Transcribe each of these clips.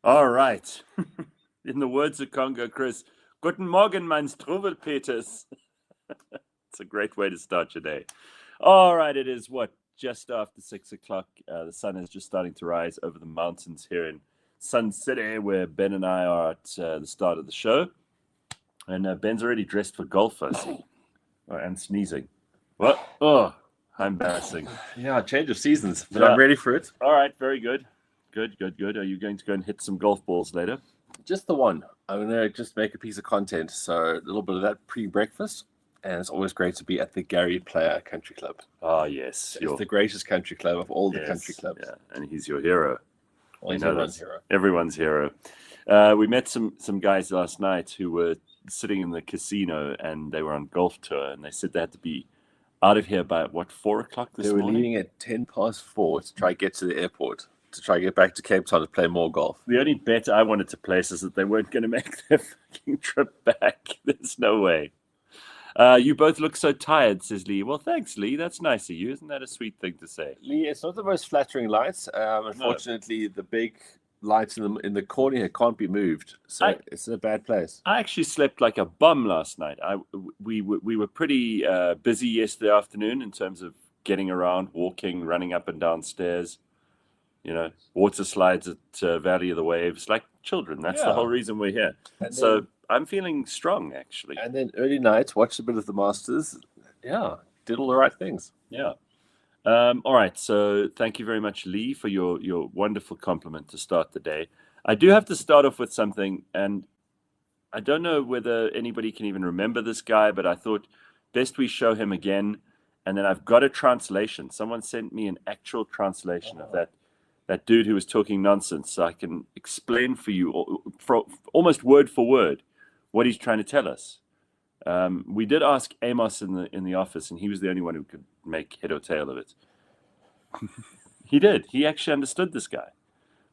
All right. In the words of Congo Chris, Guten Morgen, mein Struwwelpeters. It's a great way to start your day. All right, it is just after 6 o'clock. The sun is just starting to rise over the mountains here in Sun City, where Ben and I are at the start of the show. And Ben's already dressed for golf, I see. And sneezing. What? Oh, how embarrassing. Yeah, change of seasons, but Yeah. I'm ready for it. All right, very good. Good. Are you going to go and hit some golf balls later? Just the one. I'm going to just make a piece of content. So a little bit of that pre-breakfast. And it's always great to be at the Gary Player Country Club. Oh, yes. It's the greatest country club of all the country clubs. Yeah, and he's your hero. Well, he's everyone's hero. Everyone's hero. We met some guys last night who were sitting in the casino, and they were on golf tour, and they said they had to be out of here by, 4 o'clock this morning? They were leaving at 4:10 to try to get to the airport, to try to get back to Cape Town to play more golf. The only bet I wanted to place is that they weren't going to make their fucking trip back. There's no way. You both look so tired, says Lee. Well, thanks, Lee. That's nice of you. Isn't that a sweet thing to say? Lee, it's not the most flattering lights. Unfortunately, the big lights in the corner here can't be moved, so it's in a bad place. I actually slept like a bum last night. We were pretty busy yesterday afternoon in terms of getting around, walking, running up and down stairs. You know, water slides at Valley of the Waves, like children. That's the whole reason we're here. And so I'm feeling strong, actually. And then early night, watched a bit of the Masters. Yeah, did all the right things. Yeah. All right. So thank you very much, Lee, for your wonderful compliment to start the day. I do have to start off with something, and I don't know whether anybody can even remember this guy, but I thought best we show him again. And then I've got a translation. Someone sent me an actual translation of that dude who was talking nonsense, so I can explain for you almost word for word what he's trying to tell us. We did ask Amos in the office, and he was the only one who could make head or tail of it. He did. He actually understood this guy.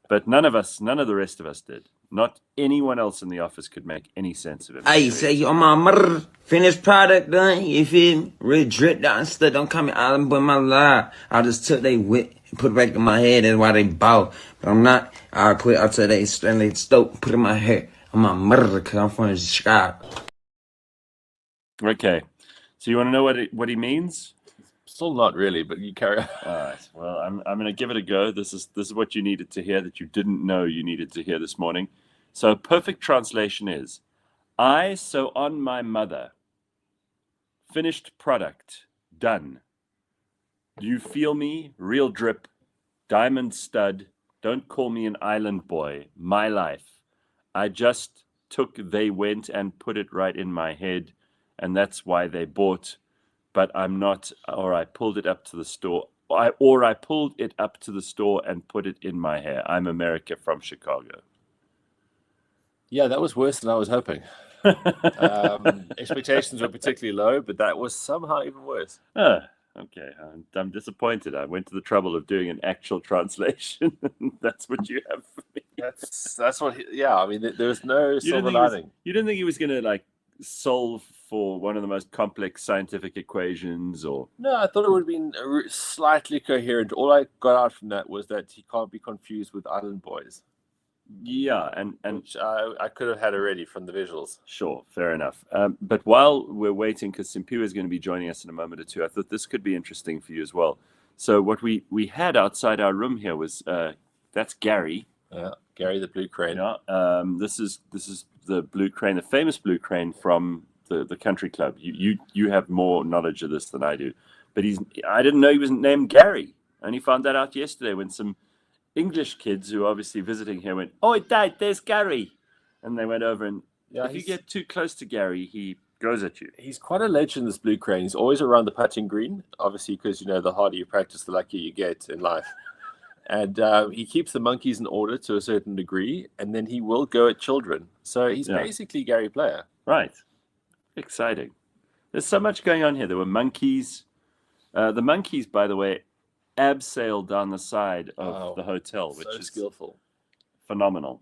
But none of the rest of us did. Not anyone else in the office could make any sense of it. Hey, say on my finished product done, you feel me? Really dripped out and stuff. Don't come out and put my lie. I just took they wit and put it back in my head. That's why they bought. But I'm not. I'll quit after they stoked, put it in my hair. I'm my murder because I'm from Chicago. Okay. So you want to know what he means? Still not really, but you carry on. All right. Well, I'm going to give it a go. This is what you needed to hear that you didn't know you needed to hear this morning. So perfect translation is, I sew on my mother. Finished product. Done. Do you feel me? Real drip. Diamond stud. Don't call me an island boy. My life. I just took they went and put it right in my head, and that's why they bought. But I'm not, or I pulled it up to the store, I pulled it up to the store and put it in my hair. I'm America from Chicago. Yeah, that was worse than I was hoping. Expectations were particularly low, but that was somehow even worse. Okay, I'm disappointed. I went to the trouble of doing an actual translation. That's what you have for me. That's what. I mean, there's no silver lining. You didn't think he was going to solve for one of the most complex scientific equations, or? No, I thought it would have been slightly coherent. All I got out from that was that he can't be confused with Island Boys. Yeah, and which I could have had already from the visuals. Sure, fair enough. But while we're waiting, because Simphiwe is going to be joining us in a moment or two, I thought this could be interesting for you as well. So what we had outside our room here was that's Gary. Gary the Blue Crane. Yeah. This is the Blue Crane, the famous Blue Crane from the country club. You have more knowledge of this than I do. But I didn't know he was named Gary. I only found that out yesterday when some English kids who are obviously visiting here went, "Oh, Dad, there's Gary," and they went over and if you get too close to Gary, he goes at you. He's quite a legend, this Blue Crane. He's always around the putting green, obviously, because the harder you practice, the luckier you get in life. And he keeps the monkeys in order to a certain degree, and then he will go at children. So he's basically Gary Player. Right. Exciting. There's so much going on here. There were monkeys. The monkeys, by the way, abseiled down the side of the hotel, which is skillful. Phenomenal.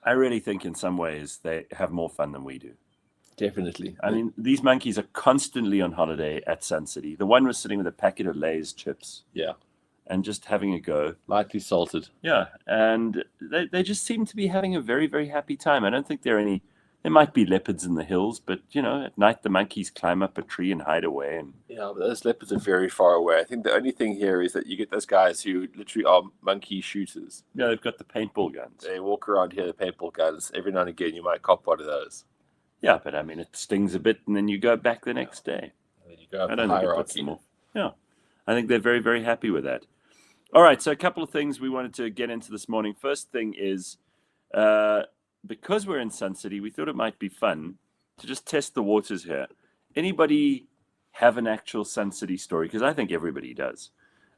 I really think in some ways they have more fun than we do. Definitely. I mean, these monkeys are constantly on holiday at Sun City. The one was sitting with a packet of Lay's chips. Yeah. and just having a go. Lightly salted. Yeah, and they just seem to be having a very, very happy time. I don't think there might be leopards in the hills, but at night the monkeys climb up a tree and hide away. And Yeah, but those leopards are very far away. I think the only thing here is that you get those guys who literally are monkey shooters. yeah, they've got the paintball guns. They walk around here, the paintball guns. Every now and again, you might cop one of those. Yeah, but I mean, it stings a bit, and then you go back the next day. And then you go up I the don't think it puts hierarchy. them off. Yeah, I think they're very, very happy with that. All right, so a couple of things we wanted to get into this morning. First thing is, because we're in Sun City, we thought it might be fun to just test the waters here. Anybody have an actual Sun City story? Because I think everybody does.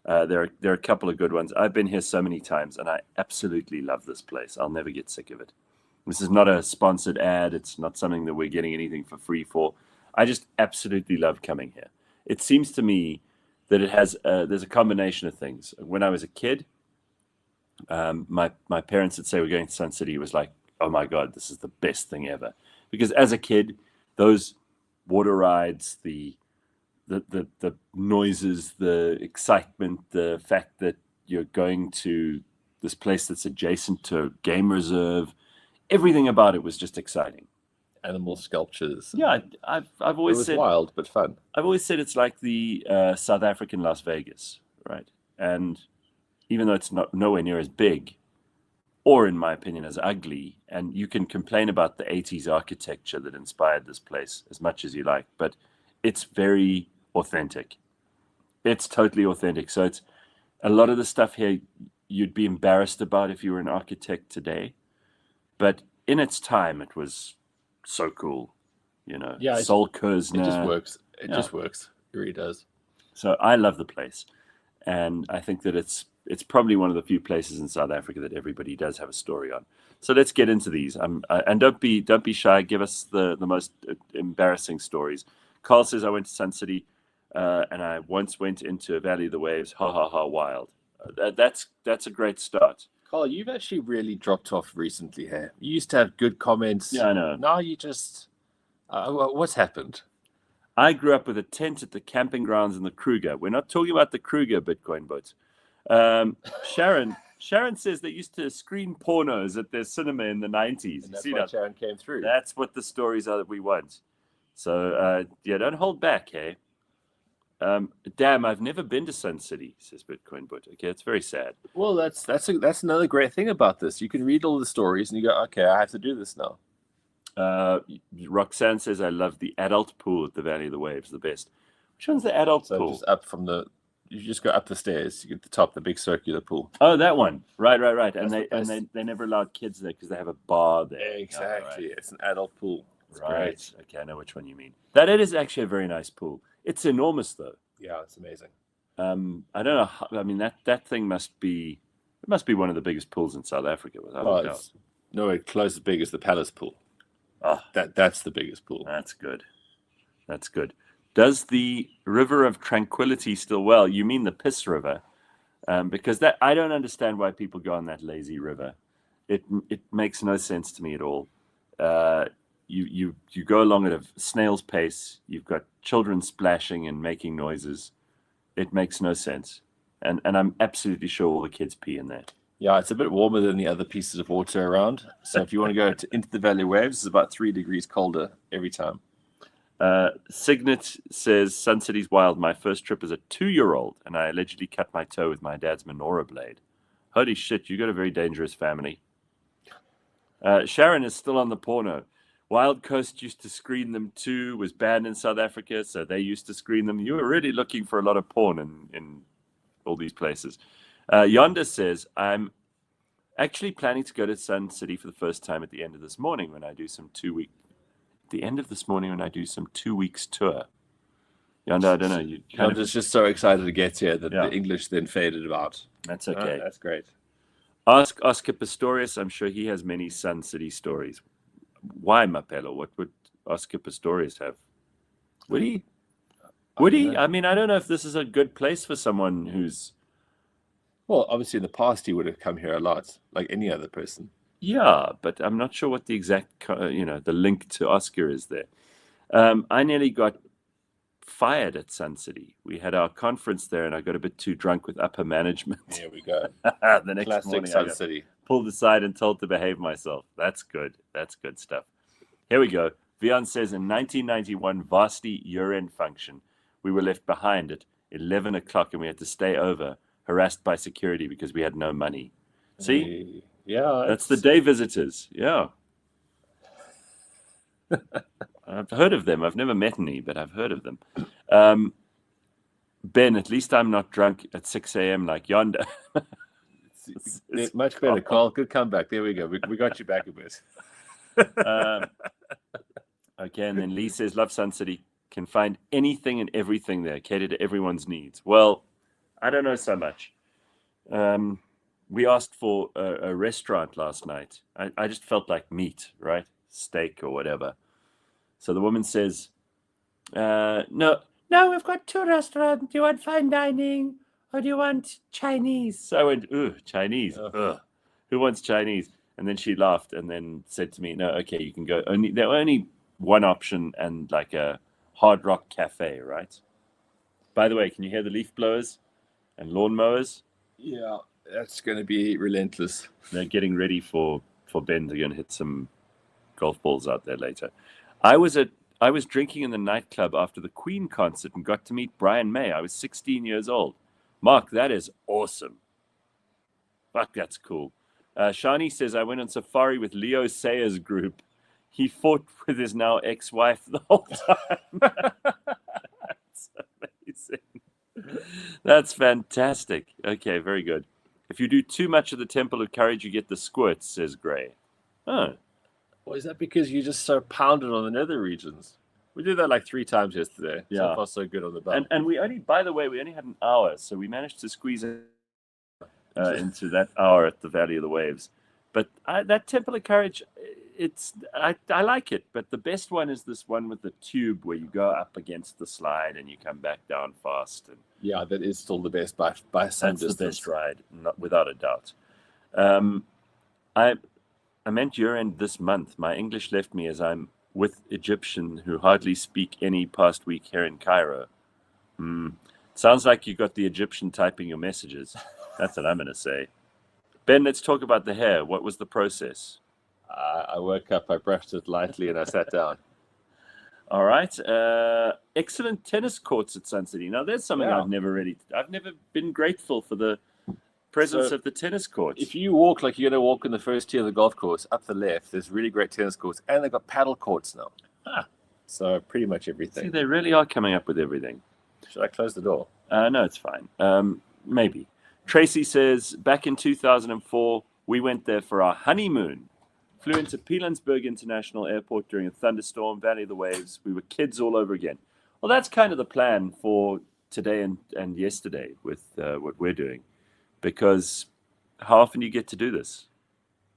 There are a couple of good ones. I've been here so many times, and I absolutely love this place. I'll never get sick of it. This is not a sponsored ad. It's not something that we're getting anything for free for. I just absolutely love coming here. It seems to me that it has there's a combination of things. When I was a kid, my parents would say we're going to Sun City. It was like, oh my God, this is the best thing ever. Because as a kid, those water rides, the noises, the excitement, the fact that you're going to this place that's adjacent to a game reserve, everything about it was just exciting. Animal sculptures. Yeah, I've It always was said wild, but fun. I've always said it's like the South African Las Vegas, right? And even though it's nowhere near as big, or in my opinion as ugly, and you can complain about the 80s architecture that inspired this place as much as you like, but it's very authentic. It's totally authentic. So it's a lot of the stuff here you'd be embarrassed about if you were an architect today, but in its time it was so cool. Yeah, Sol Kurzner. It just works. It Yeah. just works. It really does. So I love the place, and I think that it's probably one of the few places in South Africa that everybody does have a story on. So let's get into these. And don't be shy. Give us the most embarrassing stories. Carl says, I went to Sun City, and I once went into Valley of the Waves. Ha ha ha! Wild. That's a great start. Carl, you've actually really dropped off recently here. You used to have good comments. Yeah, I know. Now you just... what's happened? I grew up with a tent at the camping grounds in the Kruger. We're not talking about the Kruger Bitcoin boats. Sharon says they used to screen pornos at their cinema in the 90s. And that's See why that? Sharon came through. That's what the stories are that we want. So, don't hold back, hey? Damn, I've never been to Sun City, says Bitcoin Boot. Okay, it's very sad. Well, that's another great thing about this. You can read all the stories and you go, okay, I have to do this now. Roxanne says, I love the adult pool at the Valley of the Waves, the best. Which one's the adult So pool? just up from you just go up the stairs, you get to the top, the big circular pool. Oh, that one. Right. And That's they never allowed kids there because they have a bar there. Exactly. Oh, right. It's an adult pool. It's Right. great. Okay, I know which one you mean. That it is actually a very nice pool. It's enormous though. Yeah, it's amazing. I don't know. I mean, that thing must be one of the biggest pools in South Africa, without a doubt. It's nowhere close as big as the Palace pool. Ah, That's the biggest pool. that's good. That's good. Does the River of Tranquility still well? You mean the Piss River? Because that I don't understand why people go on that lazy river. It makes no sense to me at all. You go along at a snail's pace. You've got children splashing and making noises. It makes no sense. And I'm absolutely sure all the kids pee in there. Yeah, it's a bit warmer than the other pieces of water around. So if you want to go into the Valley Waves, it's about 3 degrees colder every time. Signet says, Sun City's wild. My first trip as a 2-year-old, and I allegedly cut my toe with my dad's menorah blade. Holy shit, you got a very dangerous family. Sharon is still on the porno. Wild Coast used to screen them too, was banned in South Africa, so they used to screen them. You were really looking for a lot of porn in all these places. Yonda says, I'm actually planning to go to Sun City for the first time at the end of this morning when I do some 2 weeks tour. Yonda, I don't know. I'm just so excited to get here that Yeah. the English then faded out. That's okay. That's great. Ask Oscar Pistorius. I'm sure he has many Sun City stories. Why, Mapello? What would Oscar Pistorius have? Would he? Would he? I mean, I don't know if this is a good place for someone who's... Well, obviously in the past he would have come here a lot, like any other person. Yeah, but I'm not sure what the exact, the link to Oscar is there. I nearly got fired at Sun City. We had our conference there, and I got a bit too drunk with upper management. There we go. The next Classic morning, I Sun got City. pulled aside and told to behave myself. That's good. That's good stuff. Here we go. Vian says, in 1991 varsity year-end function, we were left behind at 11 o'clock and we had to stay over, harassed by security because we had no money. See? Yeah. That's the day visitors. Yeah. I've heard of them. I've never met any, but I've heard of them. Ben, at least I'm not drunk at 6 a.m. like yonder. It's much better, Carl. Good comeback. There we go. We got you back a bit. Okay, and then Lee says, love Sun City, can find anything and everything there, cater to everyone's needs. Well, I don't know so much. We asked for a restaurant last night. I just felt like meat, right? Steak or whatever. So the woman says, no, we've got 2 restaurants. Do you want fine dining or do you want Chinese? So I went, Chinese. Ugh. Who wants Chinese? And then she laughed and then said to me, no, okay, you can go. There were only one option and like a Hard Rock Cafe, right? By the way, can you hear the leaf blowers and lawn mowers? Yeah, that's going to be relentless. They're getting ready for Ben to go and hit some golf balls out there later. I was drinking in the nightclub after the Queen concert and got to meet Brian May. I was 16 years old. Mark, that is awesome. Fuck, that's cool. Shani says, I went on safari with Leo Sayers' group. He fought with his now ex-wife the whole time. That's amazing. That's fantastic. Okay, very good. If you do too much of the Temple of Courage, you get the squirts, says Gray. Oh. Well, is that because you just so pounded on the nether regions? We did that like 3 times yesterday. Yeah. So far, so good on the bum. And we only, by the way, we only had an hour, so we managed to squeeze into that hour at the Valley of the Waves. But that Temple of Courage, I like it. But the best one is this one with the tube where you go up against the slide and you come back down fast. And yeah, that is still the best by some that's distance. the best ride, without a doubt. I meant year-end this month. My English left me as I'm with Egyptian who hardly speak any past week here in Cairo. Sounds like you got the Egyptian typing your messages. That's what I'm going to say. Ben, let's talk about the hair. What was the process? I woke up, I brushed it lightly, and I sat down. All right. Excellent tennis courts at Sun City. Now, there's something Yeah. I've never been grateful for the presence of the tennis courts. If you walk like you're going to walk in the first tier of the golf course, up the left, there's really great tennis courts, and they've got paddle courts now. So pretty much everything. See, they really are coming up with everything. Should I close the door? No, it's fine. Maybe. Tracy says, back in 2004, we went there for our honeymoon. Flew into Pilanesberg International Airport during a thunderstorm, Valley of the Waves. We were kids all over again. Well, that's kind of the plan for today and yesterday with what we're doing. Because how often do you get to do this?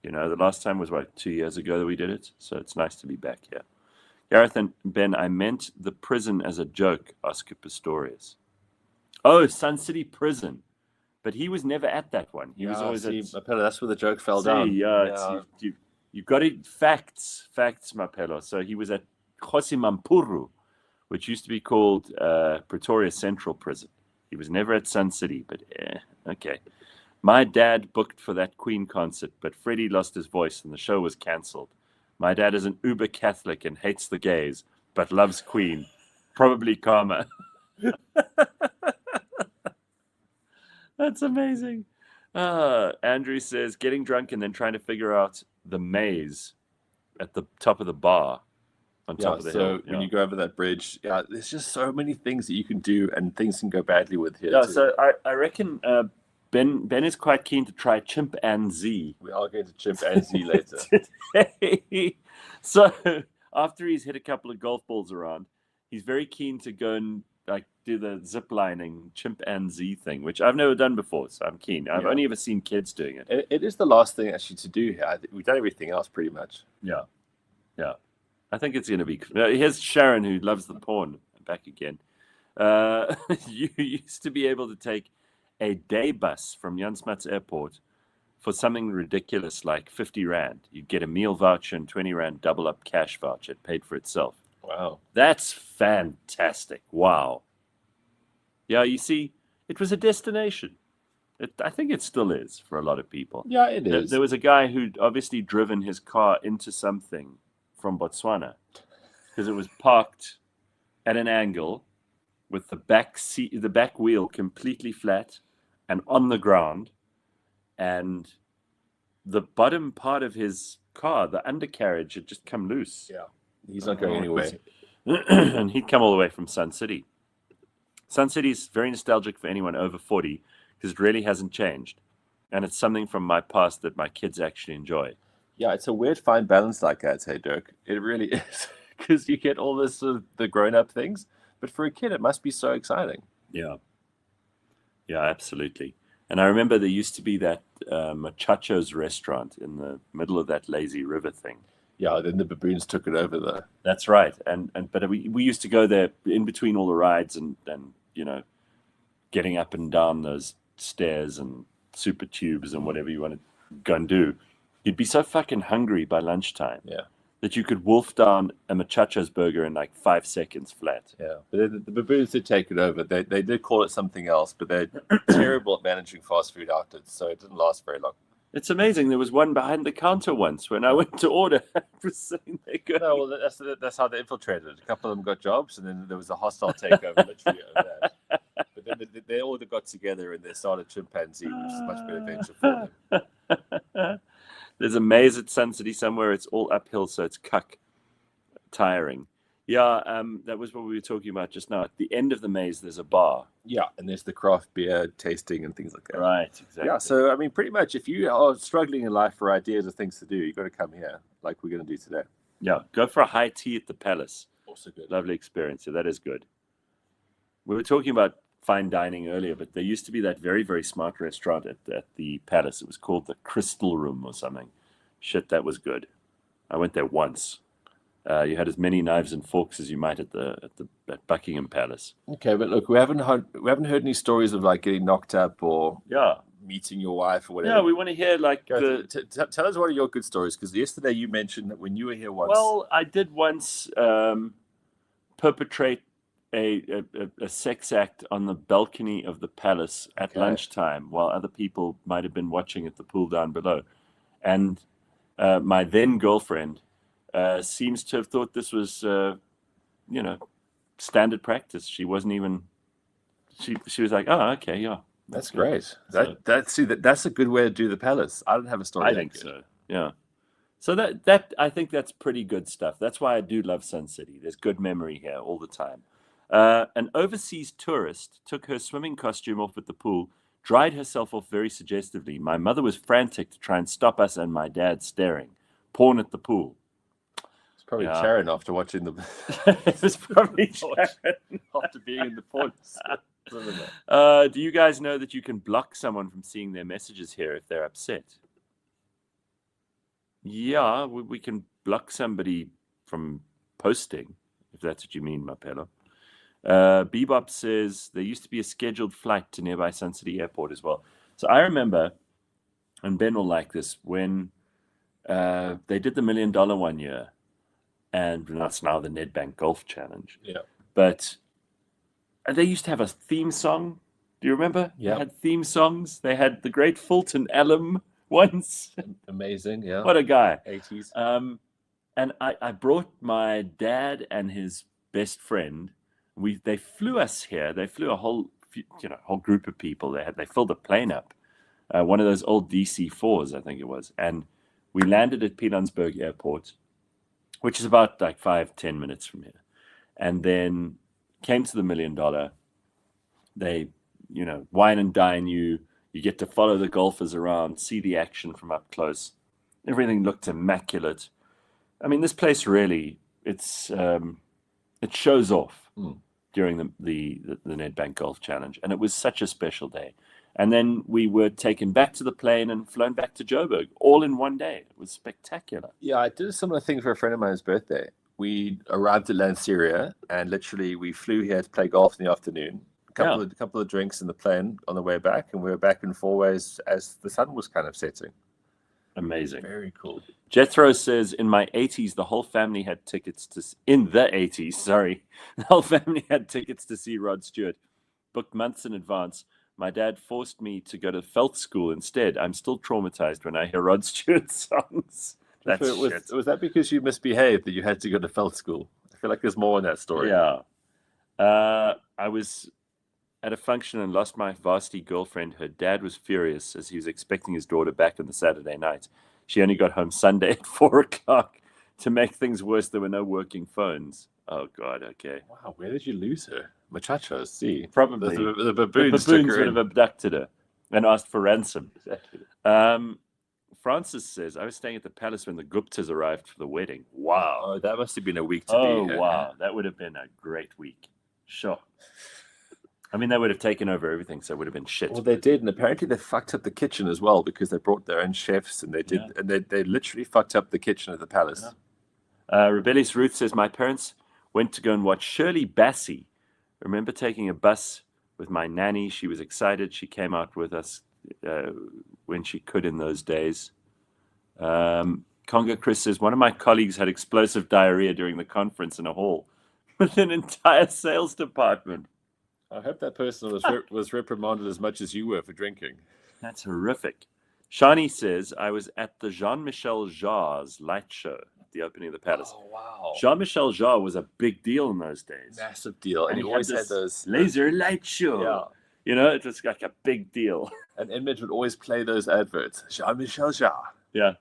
You know, the last time was, 2 years ago that we did it. So it's nice to be back here. Gareth and Ben, I meant the prison as a joke, Oscar Pistorius. Oh, Sun City Prison. But he was never at that one. He was always at... Mapello, that's where the joke fell down. You got it. Facts, Mapello. So he was at Kosimampuru, which used to be called Pretoria Central Prison. He was never at Sun City, but okay. My dad booked for that Queen concert, but Freddie lost his voice and the show was cancelled. My dad is an uber Catholic and hates the gays, but loves Queen. Probably karma. That's amazing. Andrew says, getting drunk and then trying to figure out the maze at the top of the bar. On top of the hill. When you go over that bridge, there's just so many things that you can do, and things can go badly with here. Yeah, so I reckon Ben is quite keen to try chimpanzee. We are going to chimpanzee later. Today. So after he's hit a couple of golf balls around, he's very keen to go and do the zip lining chimpanzee thing, which I've never done before, so I'm keen. I've only ever seen kids doing it. It is the last thing actually to do here. We've done everything else pretty much. Yeah. I think it's going to be... Here's Sharon, who loves the porn, back again. You used to be able to take a day bus from Jan Smuts Airport for something ridiculous like 50 Rand. You'd get a meal voucher and 20 Rand double-up cash voucher. It paid for itself. Wow. That's fantastic. Wow. Yeah, you see, it was a destination. I think it still is for a lot of people. Yeah, it is. There was a guy who'd obviously driven his car into something from Botswana because it was parked at an angle with the back wheel completely flat and on the ground, and the bottom part of his car, the undercarriage, had just come loose. Yeah. He's not going anywhere. And he'd come all the way from Sun City. Sun City is very nostalgic for anyone over 40 because it really hasn't changed. And it's something from my past that my kids actually enjoy. Yeah, it's a weird fine balance like that, hey, Dirk. It really is. Because you get all this the grown-up things, but for a kid, it must be so exciting. Yeah. Yeah, absolutely. And I remember there used to be that Machacho's restaurant in the middle of that lazy river thing. Yeah, then the baboons took it over there. That's right. But we used to go there in between all the rides and getting up and down those stairs and super tubes and whatever you want to go and do. You'd be so fucking hungry by lunchtime that you could wolf down a Machacho's burger in like 5 seconds flat. Yeah, but the baboons did take it over. They did call it something else, but they're terrible at managing fast food outlets, so it didn't last very long. It's amazing. There was one behind the counter once when I went to order. I was sitting there going, no, well, that's how they infiltrated. A couple of them got jobs, and then there was a hostile takeover literally over that. But then they all got together and they started Chimpanzee, which is a much better venture for them. There's a maze at Sun City somewhere. It's all uphill, so it's tiring. Yeah, that was what we were talking about just now. At the end of the maze, there's a bar. Yeah, and there's the craft beer tasting and things like that. Right, exactly. Yeah, so, I mean, pretty much if you are struggling in life for ideas of things to do, you've got to come here, like we're going to do today. Yeah, go for a high tea at the Palace. Also good. Lovely experience. Yeah, that is good. We were talking about fine dining earlier, but there used to be that very, very smart restaurant at the Palace. It was called the Crystal Room or something. Shit, that was good. I went there once. You had as many knives and forks as you might at Buckingham Palace. Okay, but look, we haven't heard any stories of like getting knocked up or meeting your wife or whatever. Yeah, we want to hear like tell us one of your good stories, because yesterday you mentioned that when you were here once. Well, I did once perpetrate a sex act on the balcony of the palace at lunchtime while other people might have been watching at the pool down below, and my then girlfriend seems to have thought this was standard practice. She wasn't even she was like, oh, okay, yeah, that's great. That's a good way to do the Palace. I don't have a story. I think so. Yeah. So that I think that's pretty good stuff. That's why I do love Sun City. There's good memory here all the time. An overseas tourist took her swimming costume off at the pool, dried herself off very suggestively. My mother was frantic to try and stop us and my dad staring. Porn at the pool. It's probably Sharon after watching the... It was probably Sharon. After being in the porn. Do you guys know that you can block someone from seeing their messages here if they're upset? Yeah, we can block somebody from posting, if that's what you mean, Mapelo. Bebop says there used to be a scheduled flight to nearby Sun City Airport as well. So I remember, and Ben will like this, when they did the $1 million one year, and that's now the Nedbank Golf Challenge. Yeah. But they used to have a theme song. Do you remember? Yeah. They had theme songs. They had the great Fulton Alum once. Amazing, yeah. What a guy. 80s. And I brought my dad and his best friend. They flew us here. They flew a whole group of people. They filled a plane up, one of those old DC-4s, I think it was, and we landed at Pilanesberg Airport, which is about like 5-10 minutes from here, and then came to the $1 million. They, wine and dine you. You get to follow the golfers around, see the action from up close. Everything looked immaculate. I mean, this place really, it shows off during the Nedbank Golf Challenge, and it was such a special day. And then we were taken back to the plane and flown back to Joburg, all in one day. It was spectacular. Yeah, I did a similar thing for a friend of mine's birthday. We arrived at Lanseria, and literally we flew here to play golf in the afternoon. A couple of drinks in the plane on the way back, and we were back in Fourways as the sun was kind of setting. Amazing. Very cool. Jethro says, in my 80s, the whole family had tickets to... In the 80s, sorry. The whole family had tickets to see Rod Stewart. Booked months in advance. My dad forced me to go to felt school instead. I'm still traumatized when I hear Rod Stewart songs. That's shit. Was that because you misbehaved that you had to go to felt school? I feel like there's more in that story. Yeah. I was at a function and lost my varsity girlfriend. Her dad was furious as he was expecting his daughter back on the Saturday night. She only got home Sunday at 4 o'clock. To make things worse, there were no working phones. Oh, God, okay. Wow, where did you lose her? Muchachos, see. Probably. The baboons, would have abducted her and asked for ransom. Exactly. Francis says, I was staying at the palace when the Guptas arrived for the wedding. Wow. Oh, that must have been a week to Oh, be here. wow. That would have been a great week. Sure. I mean, they would have taken over everything, so it would have been shit. Well, they did, and apparently they fucked up the kitchen as well because they brought their own chefs, and they did, and they literally fucked up the kitchen at the palace. Rebellious Ruth says, my parents went to go and watch Shirley Bassey. I remember taking a bus with my nanny. She was excited. She came out with us when she could in those days. Conga Chris says, one of my colleagues had explosive diarrhea during the conference in a hall with an entire sales department. I hope that person was reprimanded as much as you were for drinking. That's horrific. Shani says, I was at the Jean-Michel Jarre's light show at the opening of the palace. Oh, wow. Jean-Michel Jarre was a big deal in those days. Massive deal. And he always had those laser light show. Yeah. You know, it was like a big deal. And Image would always play those adverts. Jean-Michel Jarre. Yeah.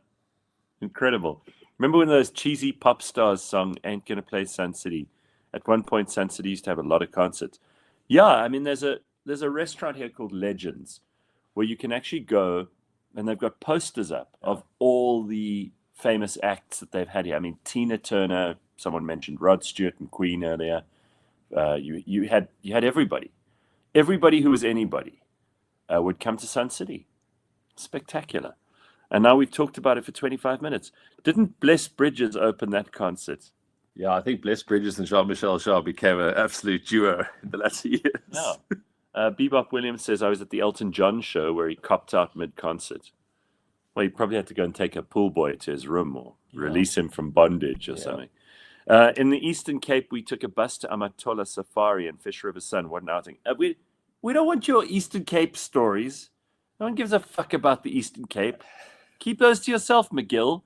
Incredible. Remember when those cheesy pop stars song Ain't Gonna Play Sun City? At one point, Sun City used to have a lot of concerts. Yeah, I mean, there's a restaurant here called Legends where you can actually go, and they've got posters up of all the famous acts that they've had here. I mean, Tina Turner, someone mentioned Rod Stewart and Queen earlier. You had everybody. Everybody who was anybody would come to Sun City. Spectacular. And now we've talked about it for 25 minutes. Didn't Bless Bridges open that concert? Yeah, I think Bless Bridges and Jean-Michel Jarre became an absolute duo in the latter years. Yeah. Bebop Williams says, I was at the Elton John show where he copped out mid-concert. Well, he probably had to go and take a pool boy to his room or release him from bondage or something. In the Eastern Cape, we took a bus to Amatola Safari and Fish River Sun. What an outing. We don't want your Eastern Cape stories. No one gives a fuck about the Eastern Cape. Keep those to yourself, McGill.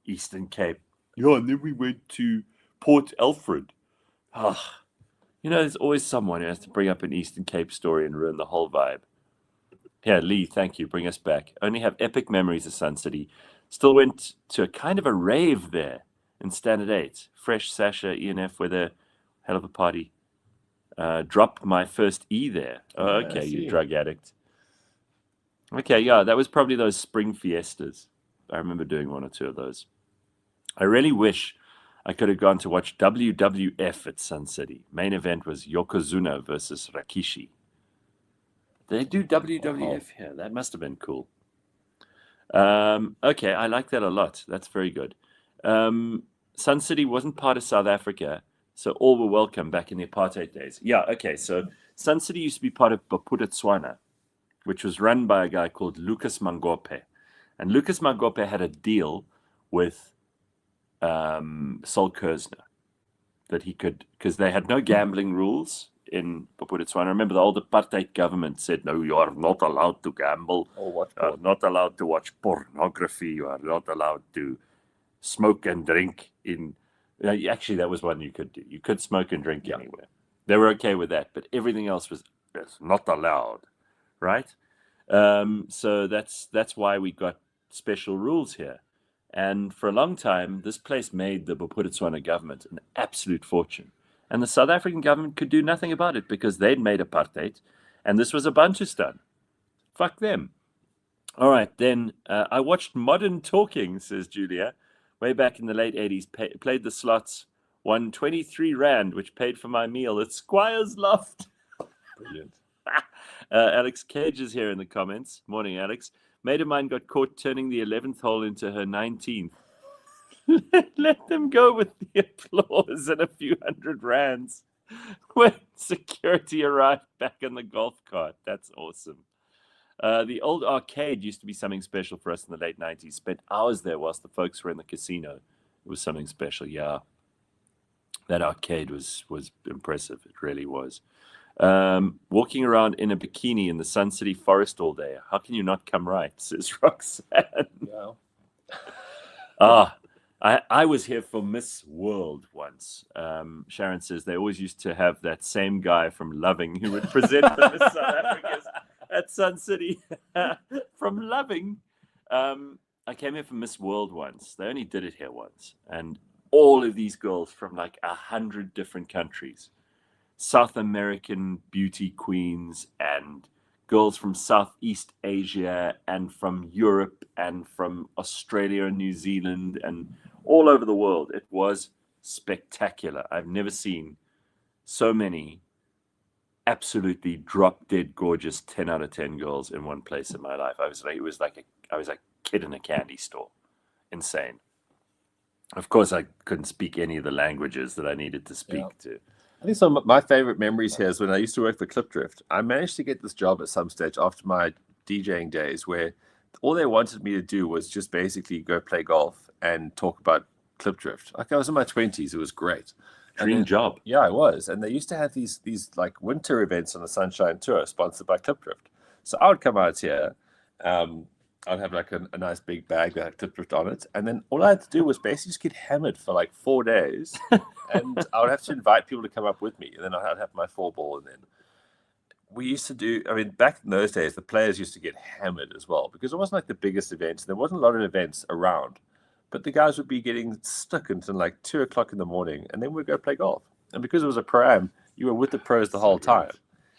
Eastern Cape. Yeah, and then we went to Port Alfred. You know, there's always someone who has to bring up an Eastern Cape story and ruin the whole vibe. Yeah, Lee, thank you. Bring us back. Only have epic memories of Sun City. Still went to a kind of a rave there in Standard 8. Fresh Sasha, ENF with a hell of a party. Dropped my first E there. Oh, okay, you drug addict. Okay, yeah, that was probably those spring fiestas. I remember doing one or two of those. I really wish I could have gone to watch WWF at Sun City. Main event was Yokozuna versus Rikishi. They do WWF here. That must have been cool. Okay, I like that a lot. That's very good. Sun City wasn't part of South Africa, so all were welcome back in the apartheid days. Yeah, okay, so Sun City used to be part of Bophuthatswana, which was run by a guy called Lucas Mangope. And Lucas Mangope had a deal with Sol Kerzner that he could, because they had no gambling rules in Bophuthatswana. Remember, the old apartheid government said, no, you are not allowed to gamble. Or you are not allowed to watch pornography. You are not allowed to smoke and drink in... Actually, that was one you could do. You could smoke and drink anywhere. They were okay with that, but everything else was not allowed, right? So that's why we got special rules here. And for a long time, this place made the Bophuthatswana government an absolute fortune. And the South African government could do nothing about it because they'd made apartheid, and this was a Bantustan. Fuck them. All right, then I watched Modern Talking, says Julia, way back in the late 80s, played the slots, won 23 Rand, which paid for my meal at Squire's Loft. Brilliant. Alex Cage is here in the comments. Morning, Alex. Mate of mine got caught turning the 11th hole into her 19th. Let them go with the applause and a few hundred rands when security arrived back in the golf cart. That's awesome. The old arcade used to be something special for us in the late 90s. Spent hours there whilst the folks were in the casino. It was something special, yeah. That arcade was impressive. It really was. Walking around in a bikini in the Sun City forest all day. How can you not come right, says Roxanne. Yeah. I was here for Miss World once. Sharon says they always used to have that same guy from Loving who would present the Miss South Africa's at Sun City from Loving. I came here for Miss World once. They only did it here once. And all of these girls from like 100 different countries, South American beauty queens and girls from Southeast Asia and from Europe and from Australia and New Zealand and all over the world. It was spectacular. I've never seen so many absolutely drop dead gorgeous 10 out of 10 girls in one place in my life. I was like a kid in a candy store. Insane. Of course, I couldn't speak any of the languages that I needed to speak to. I think some of my favorite memories here is when I used to work for Clipdrift. I managed to get this job at some stage after my DJing days where all they wanted me to do was just basically go play golf and talk about Clipdrift. Like I was in my 20s. It was great. Dream job. Yeah, I was. And they used to have these like winter events on the Sunshine Tour sponsored by Clipdrift. So I would come out here. I'd have like a nice big bag that had Clipdrift on it. And then all I had to do was basically just get hammered for like 4 days. And I would have to invite people to come up with me. And then I'd have my 4-ball. And then we used to do, I mean, back in those days, the players used to get hammered as well because it wasn't like the biggest events. There wasn't a lot of events around. But the guys would be getting stuck until like 2 o'clock in the morning. And then we'd go play golf. And because it was a pro-am, you were with the pros the whole time.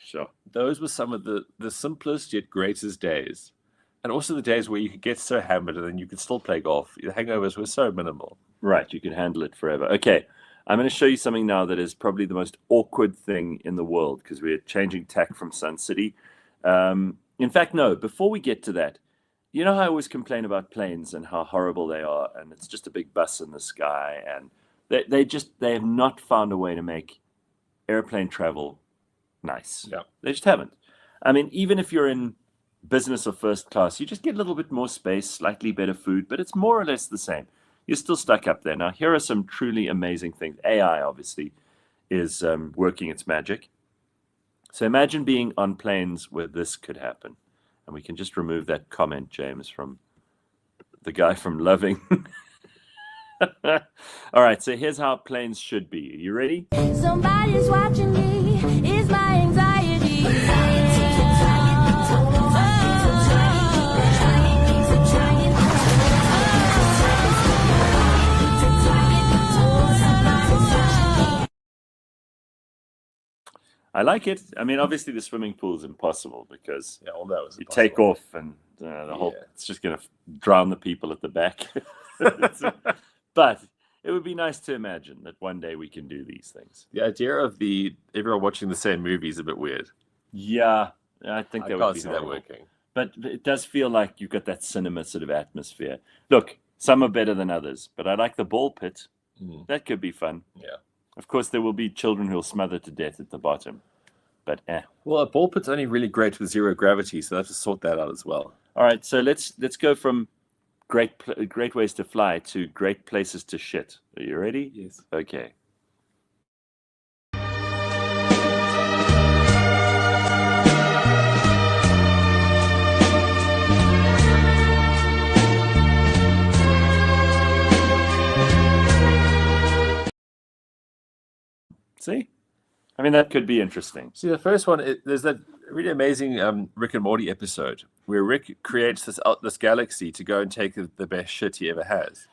Sure. Those were some of the simplest yet greatest days. And also the days where you could get so hammered and then you could still play golf. The hangovers were so minimal. Right, you could handle it forever. Okay, I'm going to show you something now that is probably the most awkward thing in the world because we're changing tack from Sun City. In fact, no, before we get to that, you know how I always complain about planes and how horrible they are and it's just a big bus in the sky and they have not found a way to make airplane travel nice. Yeah. They just haven't. I mean, even if you're in business or first class, you just get a little bit more space, slightly better food, but it's more or less the same. You're still stuck up there. Now, here are some truly amazing things. AI, obviously, is working its magic. So imagine being on planes where this could happen. And we can just remove that comment, James, from the guy from Loving. All right, so here's how planes should be. Are you ready? Somebody's watching me, is my anxiety. I like it. I mean, obviously the swimming pool is impossible because all that was you take off and it's just going to drown the people at the back. But it would be nice to imagine that one day we can do these things. The idea of everyone watching the same movie is a bit weird. Yeah, I think that would be see horrible. that working. But it does feel like you've got that cinema sort of atmosphere. Look, some are better than others, but I like the ball pit. That could be fun. Yeah. Of course, there will be children who will smother to death at the bottom. But Well, a ball pit's only really great with zero gravity, so they have to sort that out as well. All right, so let's go from great ways to fly to great places to shit. Are you ready? Yes. Okay. See? I mean, that could be interesting. See, the first one, there's that really amazing Rick and Morty episode where Rick creates this galaxy to go and take the best shit he ever has.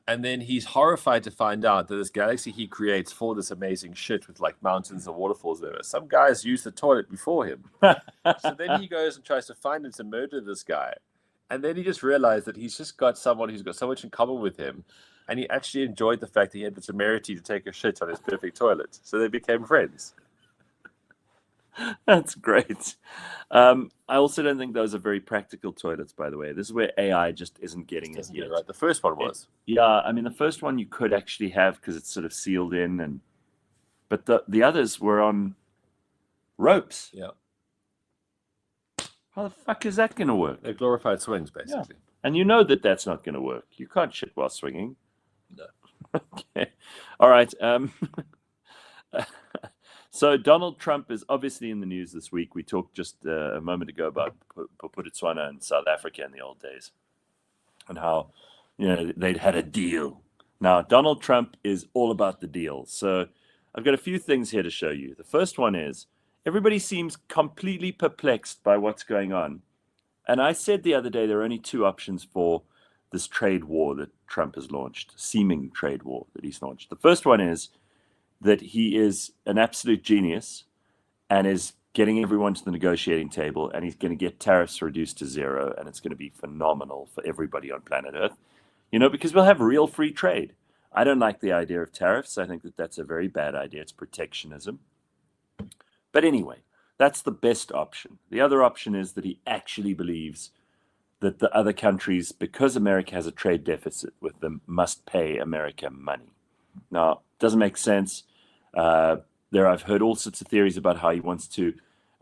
And then he's horrified to find out that this galaxy he creates for this amazing shit with like mountains and waterfalls there, some guys used the toilet before him. So then he goes and tries to find it to murder this guy. And then he just realized that he's just got someone who's got so much in common with him. And he actually enjoyed the fact that he had the temerity to take a shit on his perfect toilet. So they became friends. That's great. I also don't think those are very practical toilets, by the way. This is where AI just isn't getting it yet. Right. The first one was. Yeah, I mean, the first one you could actually have because it's sort of sealed in. But the others were on ropes. Yeah. How the fuck is that going to work? They're glorified swings, basically. And you know that that's not going to work. You can't shit while swinging. No. Okay. All right. So Donald Trump is obviously in the news this week. We talked just a moment ago about Botswana and South Africa in the old days and how, they'd had a deal. Now, Donald Trump is all about the deal. So I've got a few things here to show you. The first one is everybody seems completely perplexed by what's going on. And I said the other day there are only two options for this trade war that Trump has launched, seeming trade war that he's launched. The first one is that he is an absolute genius and is getting everyone to the negotiating table, and he's going to get tariffs reduced to zero, and it's going to be phenomenal for everybody on planet Earth, because we'll have real free trade. I don't like the idea of tariffs. I think that that's a very bad idea. It's protectionism. But anyway, that's the best option. The other option is that he actually believes that the other countries, because America has a trade deficit with them, must pay America money. Now, it doesn't make sense. I've heard all sorts of theories about how he wants to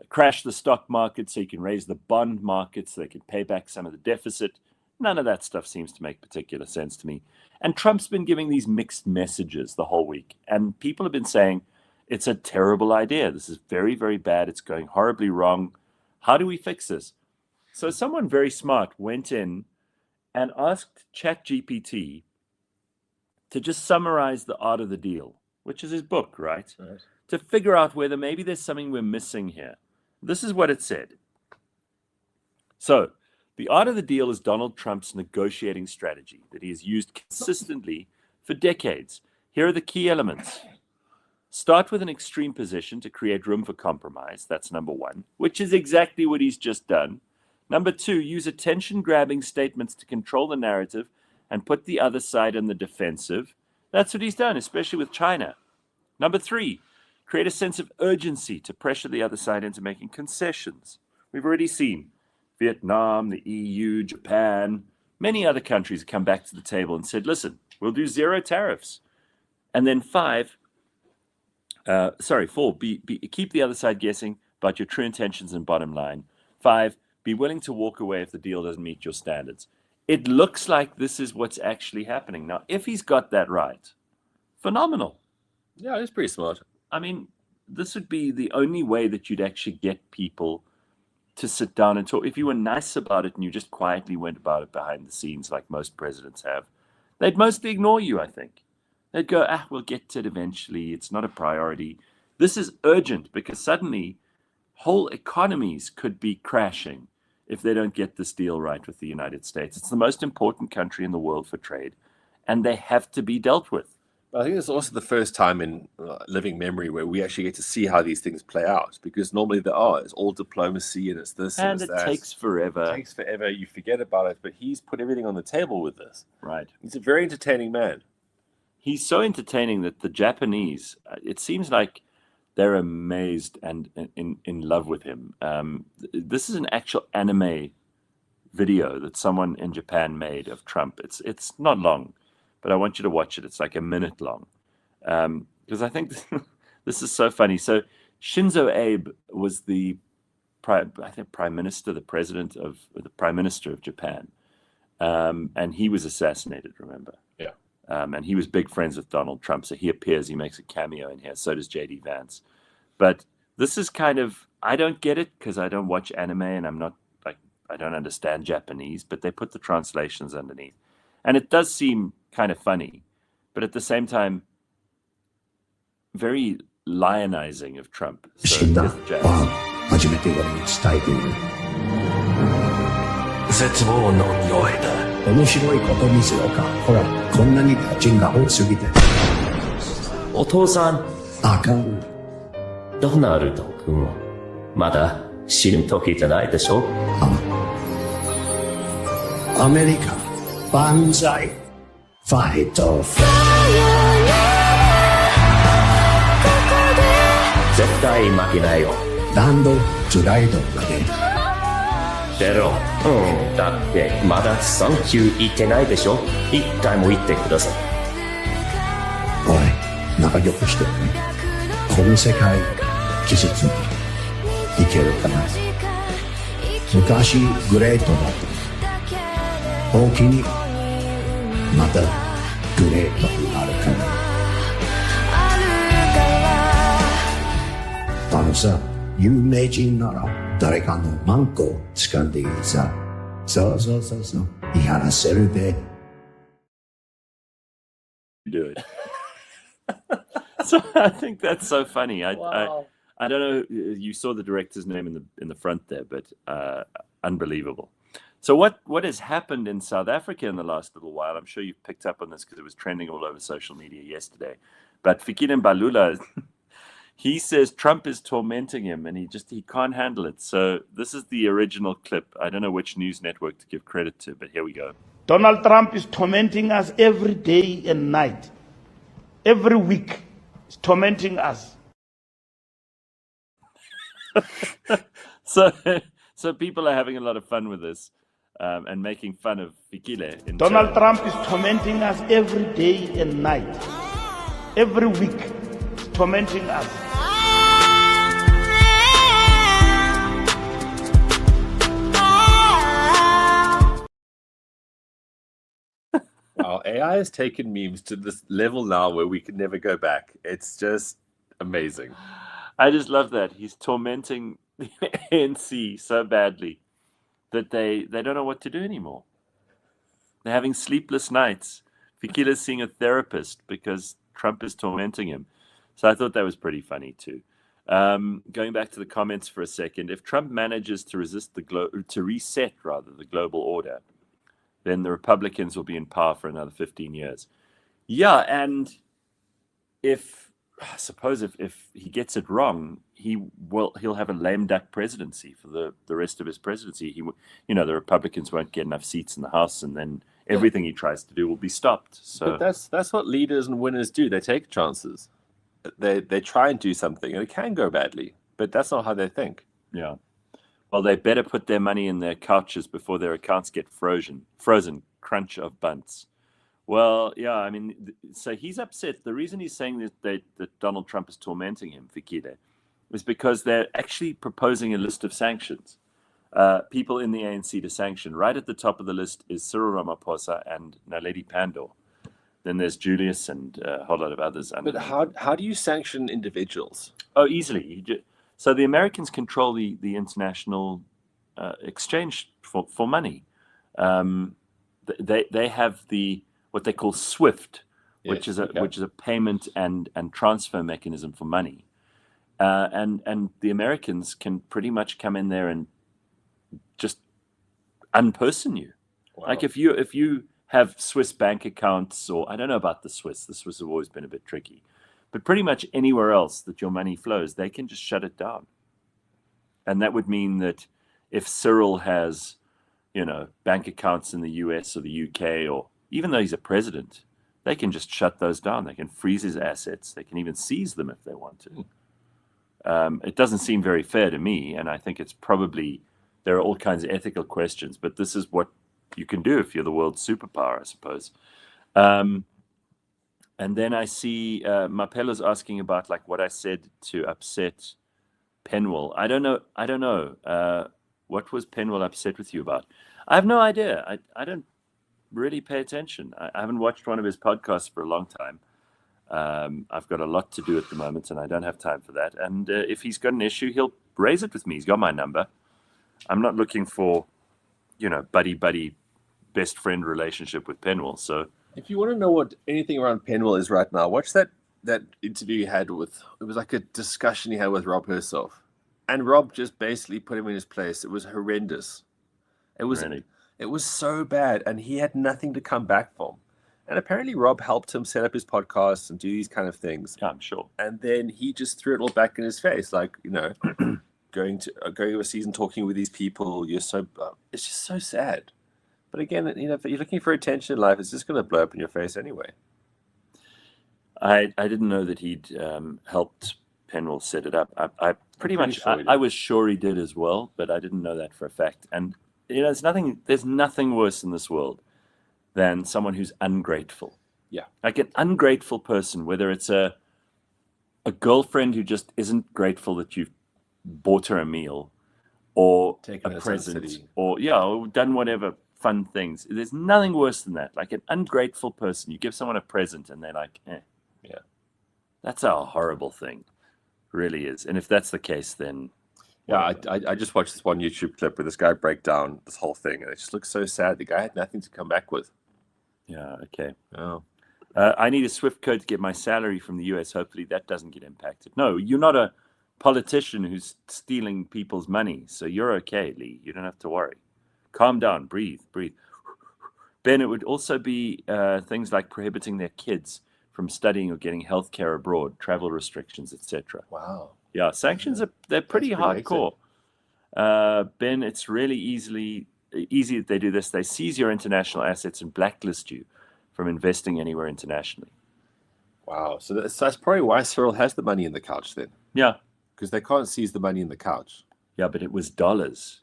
crash the stock market so he can raise the bond market so they can pay back some of the deficit. None of that stuff seems to make particular sense to me. And Trump's been giving these mixed messages the whole week. And people have been saying, it's a terrible idea. This is very, very bad. It's going horribly wrong. How do we fix this? So someone very smart went in and asked ChatGPT to just summarize the art of the deal, which is his book, right? To figure out whether maybe there's something we're missing here. This is what it said. So, the art of the deal is Donald Trump's negotiating strategy that he has used consistently for decades. Here are the key elements. Start with an extreme position to create room for compromise. That's number one, which is exactly what he's just done. Number two, use attention-grabbing statements to control the narrative and put the other side on the defensive. That's what he's done, especially with China. Number three, create a sense of urgency to pressure the other side into making concessions. We've already seen Vietnam, the EU, Japan, many other countries have come back to the table and said, listen, we'll do zero tariffs. And then four, keep the other side guessing about your true intentions and bottom line. 5, be willing to walk away if the deal doesn't meet your standards. It looks like this is what's actually happening. Now, if he's got that right, phenomenal. Yeah, he's pretty smart. I mean, this would be the only way that you'd actually get people to sit down and talk. If you were nice about it and you just quietly went about it behind the scenes like most presidents have, they'd mostly ignore you, I think. They'd go, we'll get to it eventually. It's not a priority. This is urgent because suddenly whole economies could be crashing if they don't get this deal right with the United States. It's the most important country in the world for trade, and they have to be dealt with. I think it's also the first time in living memory where we actually get to see how these things play out, because normally it's all diplomacy and it's this and it's it that. takes forever. It takes forever. You forget about it, but he's put everything on the table with this. Right. He's a very entertaining man. He's so entertaining that the Japanese, it seems like they're amazed and in love with him. This is an actual anime video that someone in Japan made of Trump. It's not long, but I want you to watch it. It's like a minute long, because I think this is so funny. So Shinzo Abe was the prime minister of Japan, and he was assassinated. Remember? Yeah. And he was big friends with Donald Trump, so he makes a cameo in here. So does J.D. Vance. But this is kind of, I don't get it because I don't watch anime and I don't understand Japanese, but they put the translations underneath. And it does seem kind of funny, but at the same time, very lionizing of Trump. So 死んだ here's the jazz. 初めて俺に伝えている。絶望の匂いだ。面白いことにしようか。ほら、こんなに家賃が多すぎて。お父さん、あかん。ドナルド君、まだ死ぬ時じゃないでしょ。アメリカ、万歳。ファイト。絶対負けないよ。ランド、ズライドまで。ゼロ。だってまだサンキュー言ってないでしょ。一回も言ってください。おい、仲良くしてね。この世界、技術にいけるかな。昔グレートだったおおきにまたグレートになるからあのさ有名人なら誰かのマンコを掴んでいいさそうそうそうそう言い放せるでDo it. So I think that's so funny. I don't know. You saw the director's name in the front there, but unbelievable. So what has happened in South Africa in the last little while? I'm sure you've picked up on this because it was trending all over social media yesterday. But Fikile Mbalula, he says Trump is tormenting him, and he can't handle it. So this is the original clip. I don't know which news network to give credit to, but here we go. Donald Trump is tormenting us every day and night. Every week, he's tormenting us. So people are having a lot of fun with this and making fun of Fikile. Donald Trump is tormenting us every day and night. Every week, he's tormenting us. Wow, AI has taken memes to this level now where we can never go back. It's just amazing. I just love that. He's tormenting the ANC so badly that they don't know what to do anymore. They're having sleepless nights. Fikile's seeing a therapist because Trump is tormenting him. So I thought that was pretty funny too. Going back to the comments for a second, if Trump manages to reset the global order, then the Republicans will be in power for another 15 years. Yeah, and I suppose if he gets it wrong, he'll have a lame duck presidency for the rest of his presidency. The Republicans won't get enough seats in the House, and then everything he tries to do will be stopped. So but that's what leaders and winners do. They take chances. They try and do something, and it can go badly, but that's not how they think. Yeah. Well, they better put their money in their couches before their accounts get frozen. Crunch of bunts. Well, yeah, I mean, so he's upset. The reason he's saying that Donald Trump is tormenting him, Fikile, is because they're actually proposing a list of sanctions. People in the ANC to sanction. Right at the top of the list is Cyril Ramaphosa and Naledi Pandor. Then there's Julius and a whole lot of others. But how do you sanction individuals? Oh, easily. So the Americans control the international exchange for money. They have what they call SWIFT, which is a payment and transfer mechanism for money, and the Americans can pretty much come in there and just unperson you. Wow. Like if you have Swiss bank accounts, or I don't know about the Swiss have always been a bit tricky, but pretty much anywhere else that your money flows, they can just shut it down. And that would mean that if Cyril has, bank accounts in the US or the UK, or even though he's a president, they can just shut those down. They can freeze his assets. They can even seize them if they want to. It doesn't seem very fair to me, and I think it's probably, there are all kinds of ethical questions, but this is what you can do if you're the world's superpower, I suppose. And then I see Mapelo's asking about like what I said to upset Penwell. I don't know. What was Penwell upset with you about? I have no idea. I don't really pay attention. I haven't watched one of his podcasts for a long time. I've got a lot to do at the moment, and I don't have time for that. And if he's got an issue, he'll raise it with me. He's got my number. I'm not looking for, buddy, best friend relationship with Penwell. So if you want to know what anything around Penwell is right now, watch that interview he had with, it was like a discussion he had with Rob herself. And Rob just basically put him in his place. It was horrendous. It was so bad, and he had nothing to come back from. And apparently Rob helped him set up his podcast and do these kind of things. Yeah, I'm sure. And then he just threw it all back in his face, like, going overseas and talking with these people. It's just so sad. But again, if you're looking for attention in life, it's just going to blow up in your face anyway. I didn't know that he'd helped Penwell set it up. I was sure he did as well, but I didn't know that for a fact. And there's nothing worse in this world than someone who's ungrateful. Yeah. Like an ungrateful person, whether it's a girlfriend who just isn't grateful that you've bought her a meal, or Taken a us to the present, city. or or done whatever fun things. There's nothing worse than that. Like an ungrateful person, you give someone a present and they're like, Yeah. That's a horrible thing, really is. And if that's the case, then Yeah, I just watched this one YouTube clip where this guy break down this whole thing, and it just looks so sad. The guy had nothing to come back with. yeah, okay. Oh, I need a Swift code to get my salary from the US. Hopefully that doesn't get impacted. No, you're not a politician who's stealing people's money, so you're okay, Lee. You don't have to worry. Calm down, breathe. Ben, it would also be things like prohibiting their kids from studying or getting healthcare abroad, travel restrictions, etc. wow. Yeah, sanctions they're pretty pretty hardcore. Ben, it's really easy that they do this. They seize your international assets and blacklist you from investing anywhere internationally. Wow. So that's probably why Cyril has the money in the couch then, Yeah, because they can't seize the money in the couch. yeah, but it was dollars,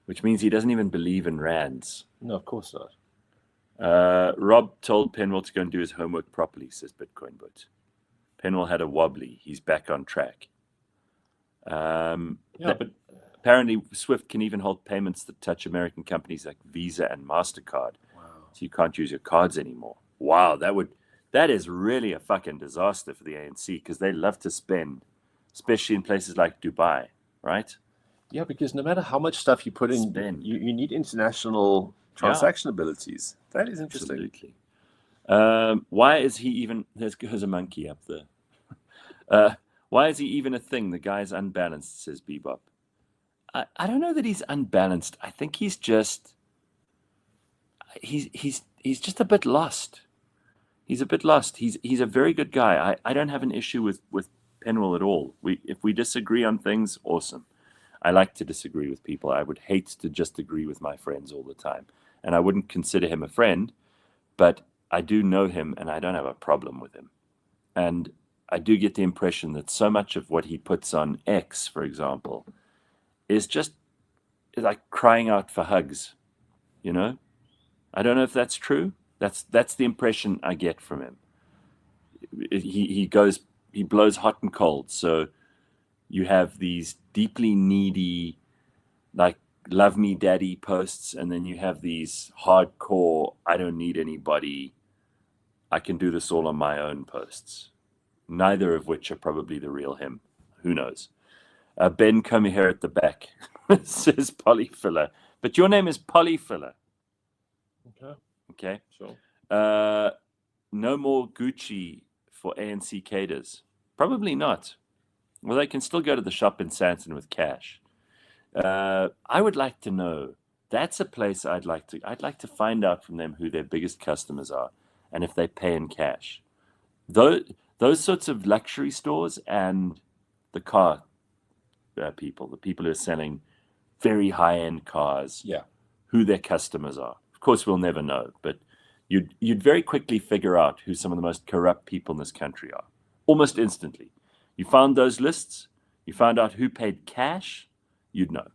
which means he doesn't even believe in rands. No, of course not. Rob told Penwell to go and do his homework properly, says Bitcoin Boot. Penwell had a wobbly. He's back on track. But Apparently, Swift can even hold payments that touch American companies like Visa and MasterCard. wow. So you can't use your cards anymore. Wow, that is really a fucking disaster for the ANC because they love to spend, especially in places like Dubai, right? Yeah, because no matter how much stuff you put in, Spend. you need international transaction abilities. That is interesting. Absolutely. Why is he even? There's a monkey up there. Why is he even a thing? The guy's unbalanced, says Bebop. I don't know that he's unbalanced. I think he's just he's just a bit lost. He's a bit lost. He's a very good guy. I don't have an issue with Penwell at all. If we disagree on things, awesome. I like to disagree with people. I would hate to just agree with my friends all the time. And I wouldn't consider him a friend, but I do know him and I don't have a problem with him. And I do get the impression that so much of what he puts on X, for example, is just like crying out for hugs, you know? I don't know if that's true. That's the impression I get from him. He blows hot and cold. So you have these deeply needy, like love me daddy posts, and then you have these hardcore, I don't need anybody, I can do this all on my own posts. Neither of which are probably the real him. Who knows? Ben, come here at the back, says Polyfiller. But your name is Polyfiller. Okay. Sure. No more Gucci for ANC cadres. Probably not. Well, they can still go to the shop in Santon with cash. I would like to know. That's a place I'd like to find out from them who their biggest customers are and if they pay in cash. Those sorts of luxury stores and the car people, the people who are selling very high-end cars, Yeah. who their customers are. Of course, we'll never know, but you'd very quickly figure out who some of the most corrupt people in this country are, almost instantly. You found those lists, you found out who paid cash, you'd know.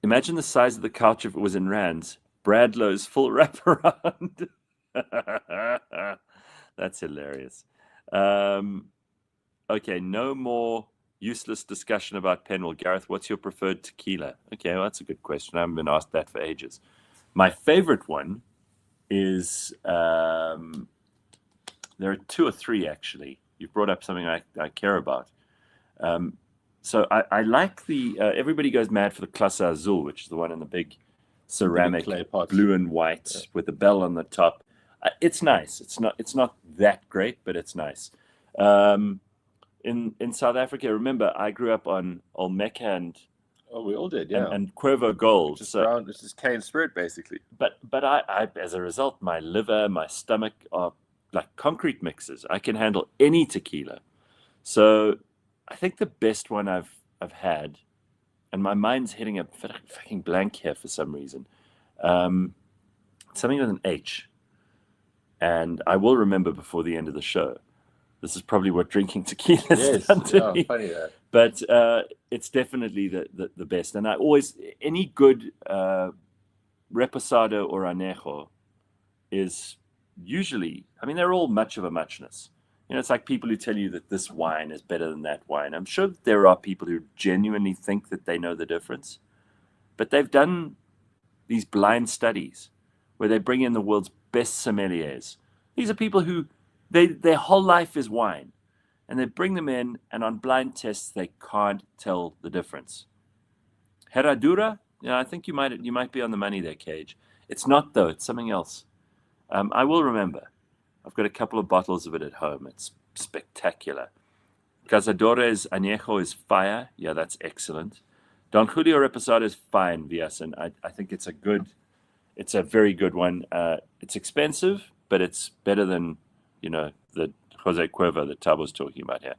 Imagine the size of the couch if it was in rands. Bradlow's full wraparound. That's hilarious. Okay, no more useless discussion about Penwell. Gareth, what's your preferred tequila? Okay, well, that's a good question. I haven't been asked that for ages. My favorite one is, there are two or three, actually. You've brought up something I care about. So I like the, everybody goes mad for the Clase Azul, which is the one in the big ceramic, clay pots. blue and white with a bell on the top. It's nice. It's not that great, but it's nice. In South Africa, remember, I grew up on Olmeca and we all did, yeah. and Cuervo Gold. Just So, brown, it's just cane spirit, basically. but I as a result, my liver, my stomach are like concrete mixes. I can handle any tequila. So I think the best one I've had, and my mind's hitting a fucking blank here for some reason. Something with an H, and I will remember before the end of the show. This is probably what drinking tequila has done to me. Funny that. But it's definitely the best. And I always, any good reposado or anejo is usually, I mean, they're all much of a muchness. You know, it's like people who tell you that this wine is better than that wine. I'm sure that there are people who genuinely think that they know the difference, but they've done these blind studies where they bring in the world's best sommeliers. These are people who their whole life is wine, and they bring them in, and on blind tests they can't tell the difference. Herradura, I think you might be on the money there, Cage. It's not though; it's something else. I will remember. I've got a couple of bottles of it at home. It's spectacular. Cazadores Añejo is fire. Yeah, that's excellent. Don Julio Reposado is fine, Viasen. I think it's a very good one. It's expensive, but it's better than, the Jose Cuervo that Tabo's talking about here.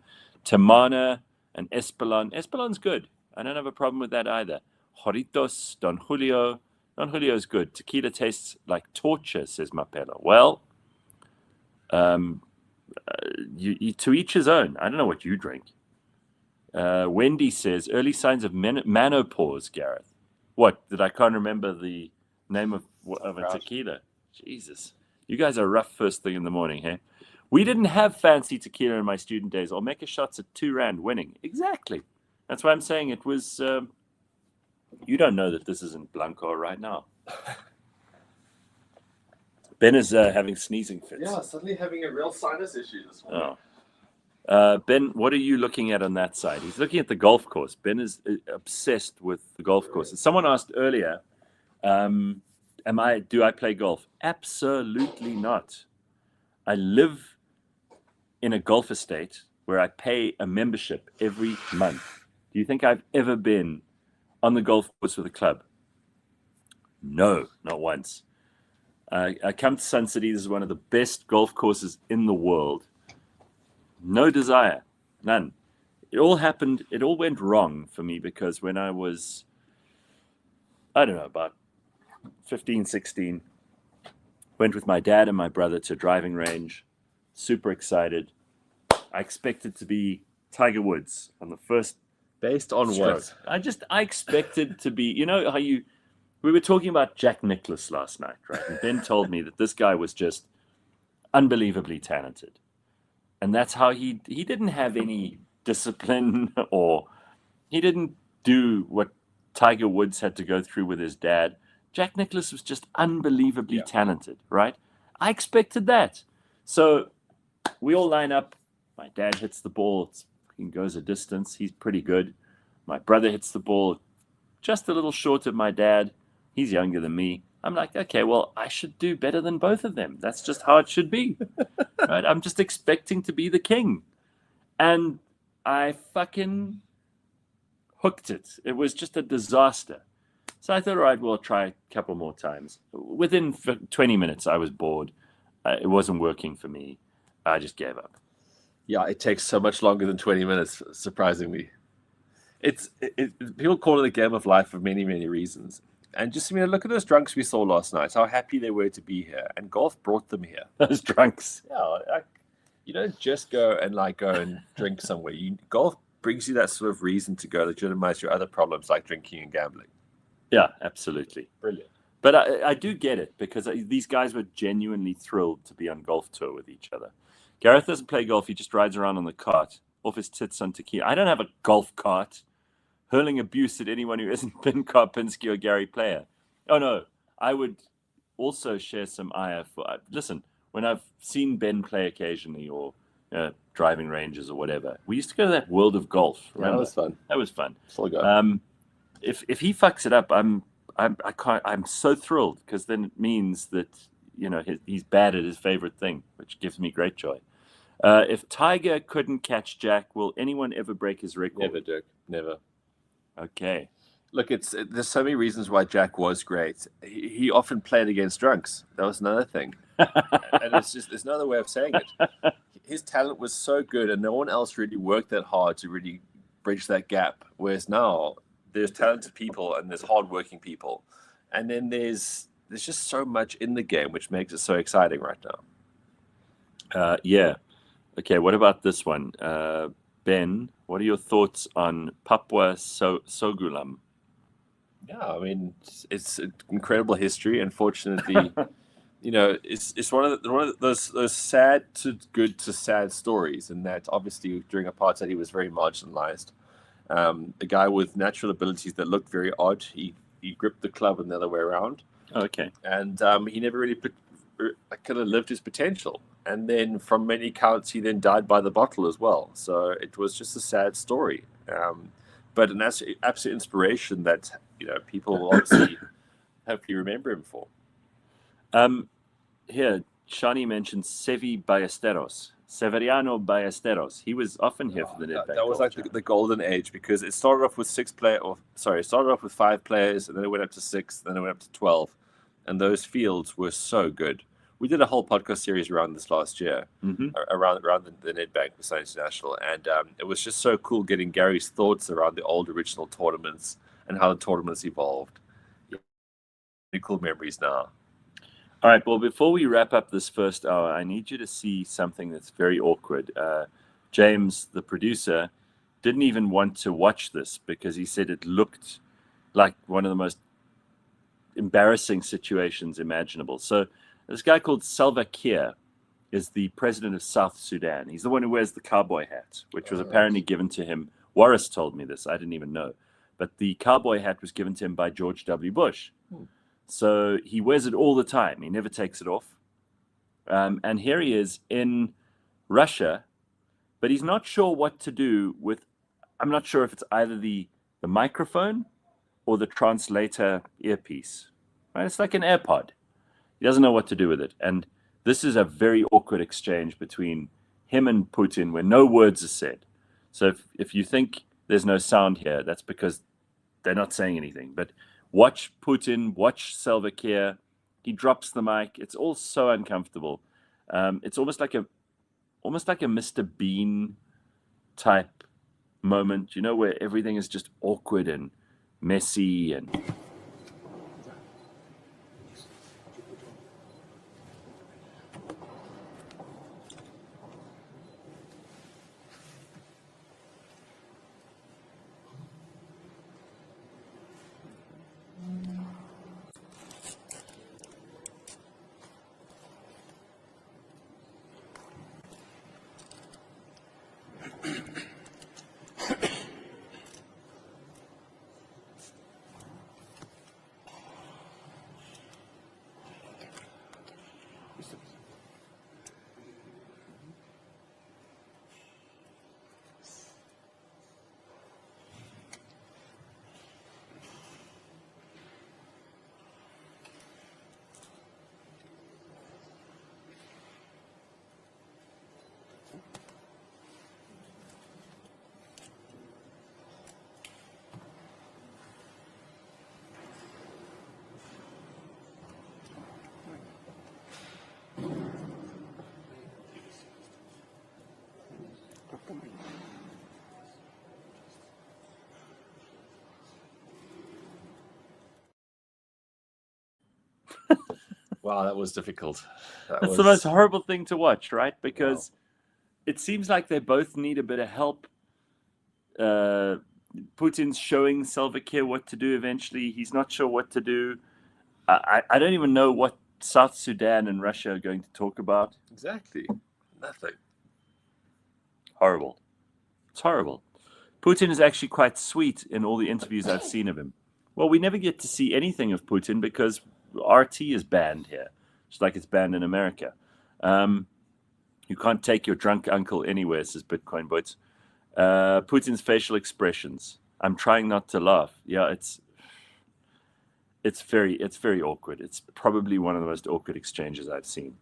Tamana and Espolon. Espolon's good. I don't have a problem with that either. Joritos, Don Julio. Don Julio is good. Tequila tastes like torture, says Mapelo. Well, you to each his own. I don't know what you drink. Wendy says early signs of menopause. Gareth, what? That I can't remember the name of a tequila. Jesus, you guys are rough first thing in the morning, hey? We didn't have fancy tequila in my student days. I'll make a shots at R2 winning. Exactly. That's why I'm saying it was. You don't know that this isn't Blanco right now. Ben is having sneezing fits. Yeah, suddenly having a real sinus issue this morning. Ben, what are you looking at on that side? He's looking at the golf course. Ben is obsessed with the golf course. And someone asked earlier, do I play golf? Absolutely not. I live in a golf estate where I pay a membership every month. Do you think I've ever been on the golf course with a club? No, not once. I come to Sun City. This is one of the best golf courses in the world. No desire, none. It all went wrong for me because when I was, I don't know, about 15, 16, went with my dad and my brother to a driving range, super excited. I expected to be Tiger Woods on the first Based on stroke. what? I expected to be, how we were talking about Jack Nicklaus last night, right? And Ben told me that this guy was just unbelievably talented. And that's how he didn't have any discipline, or he didn't do what Tiger Woods had to go through with his dad. Jack Nicklaus was just unbelievably talented, right? I expected that. So we all line up. My dad hits the ball. It goes a distance. He's pretty good. My brother hits the ball just a little short of my dad. He's younger than me. I'm like, okay, well, I should do better than both of them. That's just how it should be. Right? I'm just expecting to be the king. And I fucking hooked it. It was just a disaster. So I thought, all right, we'll try a couple more times. Within 20 minutes, I was bored. It wasn't working for me. I just gave up. Yeah, it takes so much longer than 20 minutes, surprisingly. People call it a game of life for many, many reasons. And just, look at those drunks we saw last night, how happy they were to be here. And golf brought them here. Those drunks. Yeah, you don't just go and drink somewhere. Golf brings you that sort of reason to go legitimize your other problems like drinking and gambling. Yeah, absolutely. Brilliant. But I do get it, because these guys were genuinely thrilled to be on golf tour with each other. Gareth doesn't play golf. He just rides around on the cart, off his tits on tequila. I don't have a golf cart hurling abuse at anyone who hasn't been Karpinski or Gary Player. Oh, no. I would also share some ire for... Listen, when I've seen Ben play occasionally, or driving ranges or whatever, we used to go to that World of Golf. Remember? Yeah, that was fun. That was fun. Still go. If he fucks it up, I'm so thrilled, because then it means that he's bad at his favorite thing, which gives me great joy. If Tiger couldn't catch Jack, will anyone ever break his record? Never, Dirk. Never. Okay. Look, there's so many reasons why Jack was great. He often played against drunks. That was another thing. And there's no other way of saying it. His talent was so good, and no one else really worked that hard to really bridge that gap. Whereas now, there's talented people and there's hardworking people. And then there's just so much in the game, which makes it so exciting right now. Yeah. Okay, what about this one? Ben, what are your thoughts on Papua Sogulam? Yeah, it's an incredible history. Unfortunately, it's one of those sad to good to sad stories, and that obviously during apartheid he was very marginalized. A guy with natural abilities that looked very odd. He gripped the club and the other way around. Okay. And he never really kind of lived his potential. And then from many counts, he then died by the bottle as well. So it was just a sad story. But an absolute inspiration that, people will obviously hopefully remember him for. Here, Shani mentioned Severiano Ballesteros. He was often here for the Nedbank. That was like the golden age, because it started off with 5 players, and then it went up to 6, then it went up to 12. And those fields were so good. We did a whole podcast series around this last year, around the Nedbank with Science International, and it was just so cool getting Gary's thoughts around the old original tournaments and how the tournaments evolved. Pretty cool memories now. All right, well, before we wrap up this first hour, I need you to see something that's very awkward. James, the producer, didn't even want to watch this because he said it looked like one of the most embarrassing situations imaginable. So this guy called Salva Kiir is the president of South Sudan. He's the one who wears the cowboy hat, which was apparently given to him. Warris told me this. I didn't even know. But the cowboy hat was given to him by George W. Bush. So he wears it all the time. He never takes it off. And here he is in Russia, but he's not sure what to do with, I'm not sure if it's either the microphone or the translator earpiece. Right? It's like an AirPod. He doesn't know what to do with it. And this is a very awkward exchange between him and Putin where no words are said. So if you think there's no sound here, that's because they're not saying anything. But watch Putin, watch Salva Kiir. He drops the mic. It's all so uncomfortable. It's almost like a Mr. Bean type moment, where everything is just awkward and messy and. Wow, that was difficult. That's the most horrible thing to watch, right? Because it seems like they both need a bit of help. Putin's showing Salva Kiir what to do eventually. He's not sure what to do. I don't even know what South Sudan and Russia are going to talk about. Exactly. Nothing. Horrible. It's horrible. Putin is actually quite sweet in all the interviews I've seen of him. Well, we never get to see anything of Putin because RT is banned here, just like it's banned in America. You can't take your drunk uncle anywhere, says Bitcoin Boats. Putin's facial expressions. I'm trying not to laugh. Yeah, it's very awkward. It's probably one of the most awkward exchanges I've seen.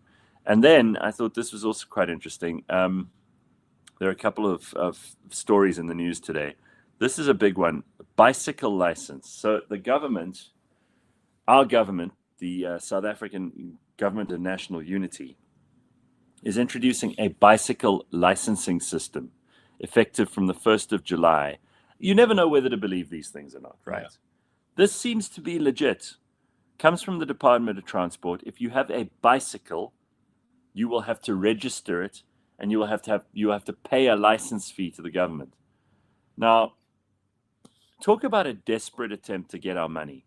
And then I thought this was also quite interesting. There are a couple of stories in the news today. This is a big one. Bicycle license. So the government, our government, the South African Government of National Unity, is introducing a bicycle licensing system effective from the 1st of July. You never know whether to believe these things or not, right? Yeah. This seems to be legit. Comes from the Department of Transport. If you have a bicycle, you will have to register it, and you will have to pay a license fee to the government. Now, talk about a desperate attempt to get our money.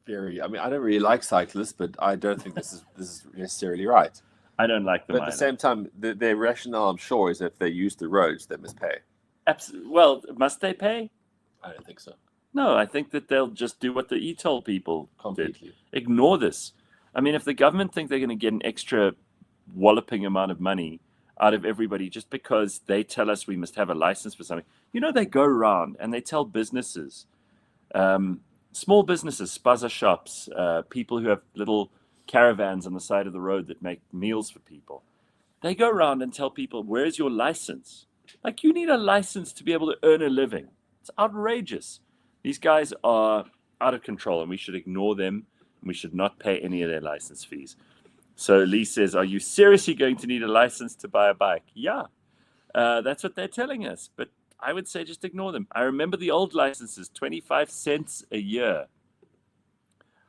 Very. I mean, I don't really like cyclists, but I don't think this is necessarily right. I don't like them But at the same time, their rationale, I'm sure, is if they use the roads, they must pay. Well, must they pay? I don't think so. No, I think that they'll just do what the e-toll people Completely. did. Ignore this. I mean, if the government think they're going to get an extra walloping amount of money out of everybody just because they tell us we must have a license for something, they go around and they tell businesses, small businesses, spaza shops, people who have little caravans on the side of the road that make meals for people. They go around and tell people, where's your license? Like, you need a license to be able to earn a living. It's outrageous. These guys are out of control, and we should ignore them, and we should not pay any of their license fees. So Lee says, are you seriously going to need a license to buy a bike? Yeah, that's what they're telling us. But I would say just ignore them. I remember the old licenses, 25 cents a year.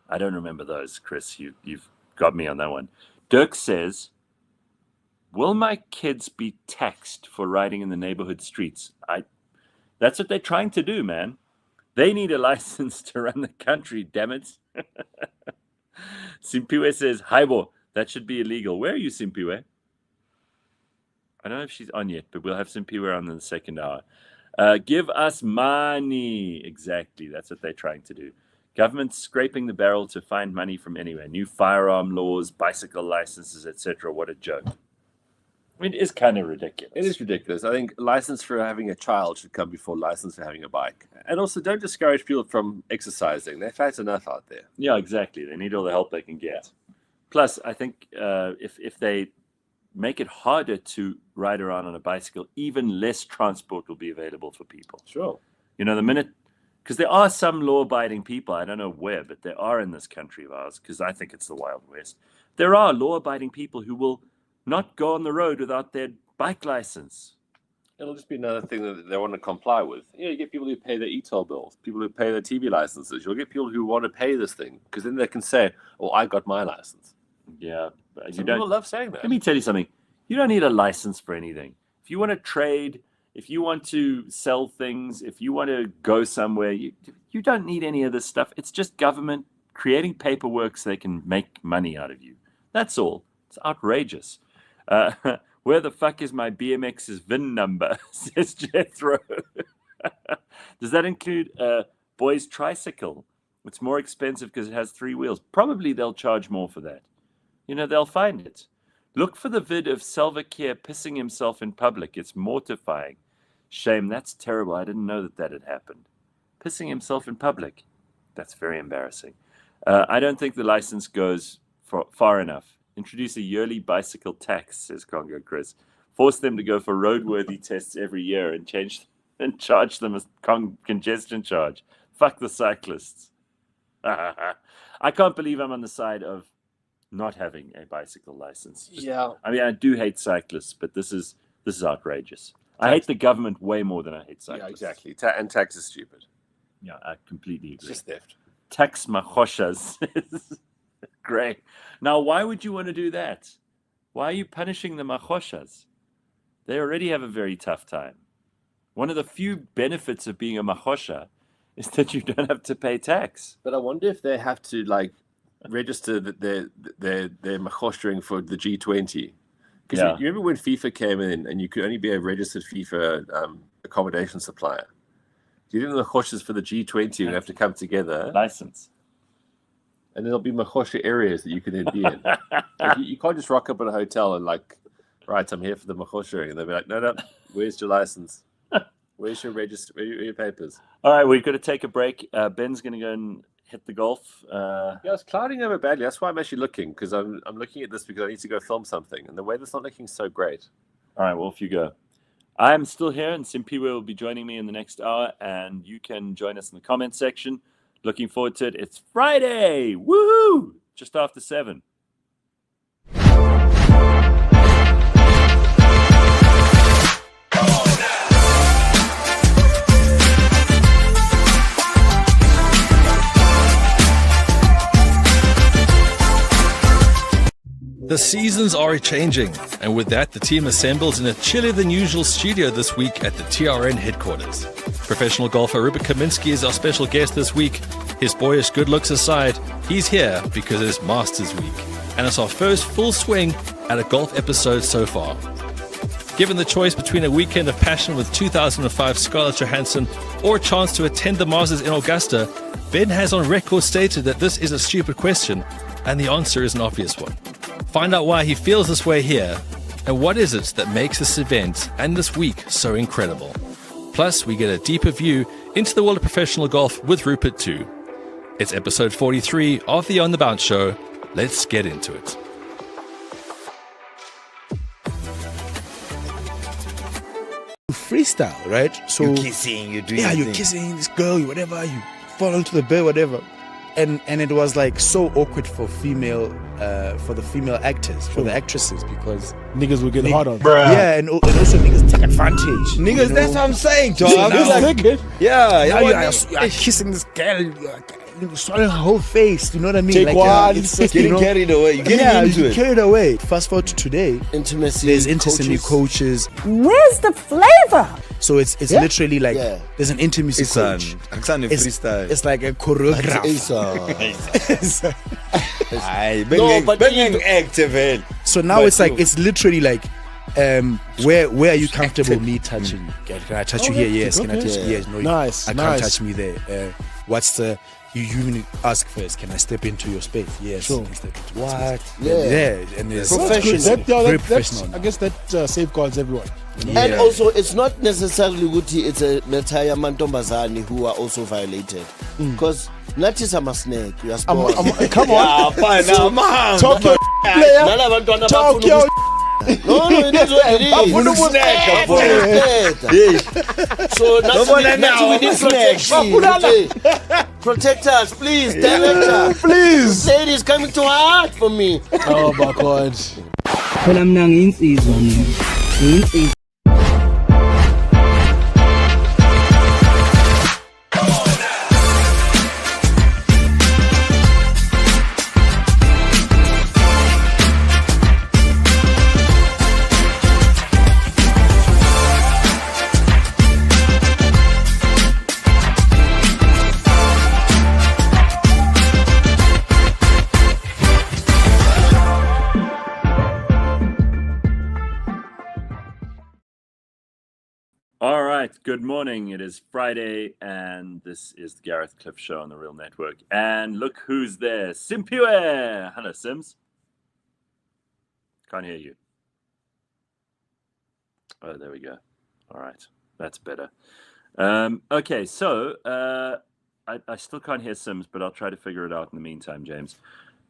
I don't remember those, Chris. You've got me on that one. Dirk says, will my kids be taxed for riding in the neighborhood streets? That's what they're trying to do, man. They need a license to run the country, damn it. Simphiwe says, Haibo, that should be illegal. Where are you, Simphiwe? I don't know if she's on yet, but we'll have Simphiwe on in the second hour. Give us money. Exactly. That's what they're trying to do. Government scraping the barrel to find money from anywhere. New firearm laws, bicycle licenses, etc. What a joke. I mean, it is kind of ridiculous. It is ridiculous. I think license for having a child should come before license for having a bike. And also, don't discourage people from exercising. They're fat enough out there. Yeah, exactly. They need all the help they can get. Plus, I think if they make it harder to ride around on a bicycle, even less transport will be available for people. Sure. The minute... Because there are some law-abiding people, I don't know where, but there are in this country of ours, because I think it's the Wild West. There are law-abiding people who will not go on the road without their bike license. It'll just be another thing that they want to comply with. You get people who pay their e-toll bills, people who pay their TV licenses. You'll get people who want to pay this thing, because then they can say, oh, I got my license. Yeah. People love saying that. Let me tell you something. You don't need a license for anything. If you want to trade... If you want to sell things, if you want to go somewhere, you don't need any of this stuff. It's just government creating paperwork so they can make money out of you. That's all. It's outrageous. Where the fuck is my BMX's VIN number, says Jethro. Does that include a boy's tricycle? It's more expensive because it has 3 wheels. Probably they'll charge more for that. They'll find it. Look for the vid of Salva Kiir pissing himself in public. It's mortifying. Shame, that's terrible. I didn't know that had happened. Pissing himself in public. That's very embarrassing. I don't think the license goes far enough. Introduce a yearly bicycle tax, says Congo Chris. Force them to go for roadworthy tests every year and charge them a congestion charge. Fuck the cyclists. I can't believe I'm on the side of not having a bicycle license. I mean, I do hate cyclists, but this is outrageous. I hate the government way more than I hate cyclists. Yeah, exactly. And tax is stupid. Yeah, I completely agree. It's just theft. Tax machoshas. Great. Now, why would you want to do that? Why are you punishing the machoshas? They already have a very tough time. One of the few benefits of being a machosha is that you don't have to pay tax. But I wonder if they have to register that they're machoshering for the G20. Because you remember when FIFA came in and you could only be a registered FIFA accommodation supplier. You didn't machoshas for the G20, you have to come together. License. And there'll be machosha areas that you can then be in. You can't just rock up at a hotel and right, I'm here for the machoshering. And they'll be like, no, where's your license? Where's your register? Where are your papers? All right, we've got to take a break. Ben's going to go and hit the golf. It's clouding over badly. That's why I'm actually looking, because I'm looking at this because I need to go film something, and the weather's not looking so great. All right, well, off you go. I'm still here, and Simphiwe will be joining me in the next hour, and you can join us in the comment section. Looking forward to it. It's Friday! Woohoo! Just after 7. The seasons are changing, and with that, the team assembles in a chillier than usual studio this week at the TRN headquarters. Professional golfer Karpinski is our special guest this week. His boyish good looks aside, he's here because it's Masters Week, and it's our first full swing at a golf episode so far. Given the choice between a weekend of passion with 2005 Scarlett Johansson or a chance to attend the Masters in Augusta, Ben has on record stated that this is a stupid question, and the answer is an obvious one. Find out why he feels this way here, and what is it that makes this event and this week so incredible. Plus, we get a deeper view into the world of professional golf with Rupert too. It's episode 43 of the On The Bounce Show. Let's get into it. Freestyle, right? So you're kissing, you do you're kissing this girl, whatever, you fall into the bed, whatever. And it was like so awkward for the female actors, for the actresses, because niggas will get hard on. Yeah, and also niggas take advantage. Niggas, that's what I'm saying, John. You're kissing this girl, you're swallowing her whole face. You know what I mean? Take one. It's just, getting carried away. You're getting into it. Carried away. Fast forward to today. Intimacy. There's intimacy coaches. Where's the flavor? So it's literally like there's an intimacy coach. It's like a choreographer. So now it's like it's literally like where are you comfortable me touching you? Can I touch you here? Yes. Can I touch you? Yes. No. Nice. I can't touch me there. What's the you even ask first, can I step into your space? Yes. Sure. What? Yeah. And there's professional. Very professional. I guess that safeguards everyone. Yeah. And also, it's not necessarily Guti, it's a Metaya Mantombazani who are also violated. Because not just a snake, you are supposed come on. Talk your player. Talk your No, it is what it is. So now we need protection. Protect us, please, director. Please. Ladies coming too hard for me. Oh my God. All right, good morning. It is Friday, and this is the Gareth Cliff Show on the Real Network. And look who's there, Simphiwe. Hello, Sims. Can't hear you. Oh, there we go. All right, that's better. Okay, so I still can't hear Sims, but I'll try to figure it out in the meantime, James.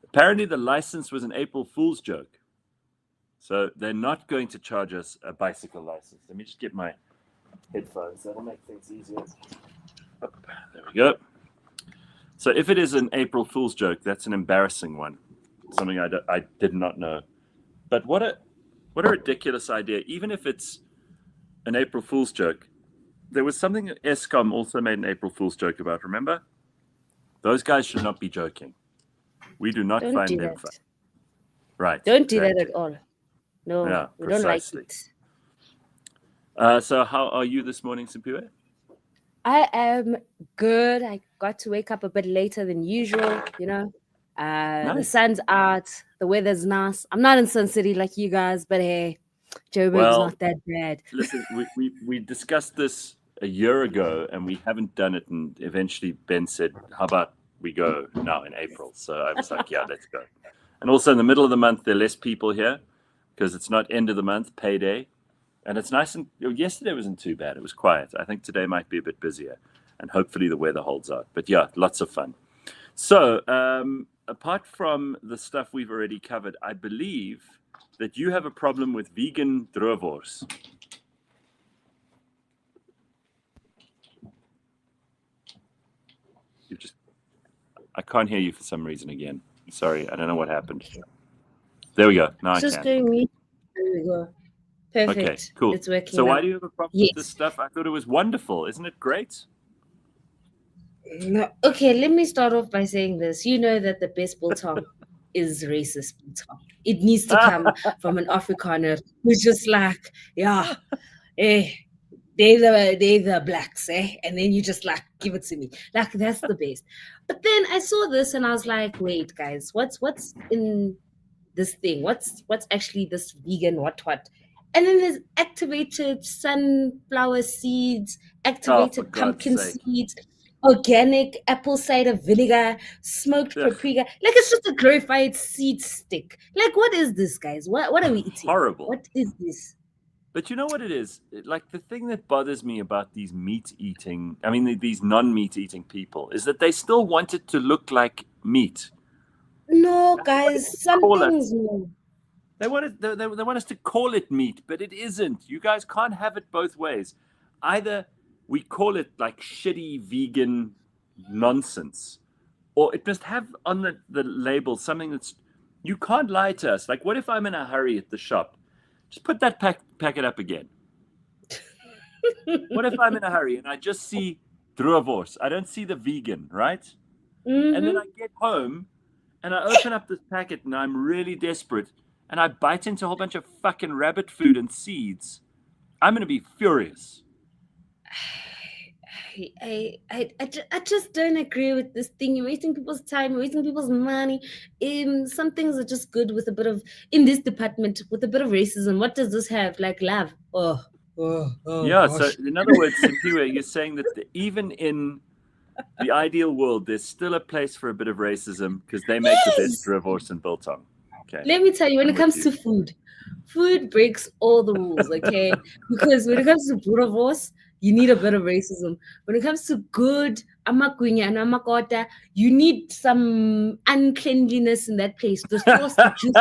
Apparently, the license was an April Fool's joke. So they're not going to charge us a bicycle license. Let me just get my headphones. That'll make things easier. Oh, there we go. So if it is an April Fool's joke, that's an embarrassing one. Something I did not know. But what a ridiculous idea. Even if it's an April Fool's joke, there was something that Eskom also made an April Fool's joke about. Remember? Those guys should not be joking. We do not find them fun. Right. Don't do that at all. No, yeah, we precisely. don't like it. So how are you this morning, Simphiwe? I am good. I got to wake up a bit later than usual, you know. Nice. The sun's out, the weather's nice. I'm not in Sun City like you guys, but hey, Joburg's not that bad. Listen, we discussed this a year ago and we haven't done it, and eventually Ben said, how about we go now in April? So I was like, yeah, let's go. And also in the middle of the month, there are less people here because it's not end of the month, payday. And it's nice. And yesterday wasn't too bad. It was quiet. I think today might be a bit busier, and hopefully the weather holds out. But yeah, lots of fun. So apart from the stuff we've already covered, I believe that you have a problem with vegan Droewors. I can't hear you for some reason again. Sorry, I don't know what happened. There we go. Now It's I just can. doing me. There we go. Perfect. Okay, cool. It's working. So now. why do you have a problem with this stuff? I thought it was wonderful. Isn't it great? No. Okay, let me start off by saying this. You know that the best biltong is racist biltong. It needs to come from an Afrikaner who's just like, yeah, they're the blacks, eh? And then you just like give it to me. Like that's the best. But then I saw this and I was like, wait, guys, what's in this thing? What's actually this vegan what? And then there's activated sunflower seeds, activated pumpkin seeds, organic apple cider vinegar, smoked paprika. Like it's just a glorified seed stick. Like what is this, guys? What are we eating? Horrible. What is this? But you know what it is? Like the thing that bothers me about these these non-meat eating people is that they still want it to look like meat. No, guys, some things no. They want us to call it meat, but it isn't. You guys can't have it both ways. Either we call it like shitty vegan nonsense, or it must have on the label something that's, you can't lie to us. Like, what if I'm in a hurry at the shop? Just put that packet up again. What if I'm in a hurry and I just see Droewors? I don't see the vegan, right? Mm-hmm. And then I get home and I open up this packet and I'm really desperate and I bite into a whole bunch of fucking rabbit food and seeds. I'm going to be furious. I just don't agree with this thing. You're wasting people's time, you're wasting people's money. Some things are just good with a bit of, in this department, with a bit of racism. What does this have? Like love. Yeah, gosh. so in other words, Simphiwe, you're saying that even in the ideal world, there's still a place for a bit of racism because they make the best Droewors and biltong. Okay. Let me tell you, when it comes to food breaks all the rules, okay? Because when it comes to Droewors, you need a bit of racism. When it comes to good amakunya and amakota, you need some uncleanliness in that place. The sauce, the juice,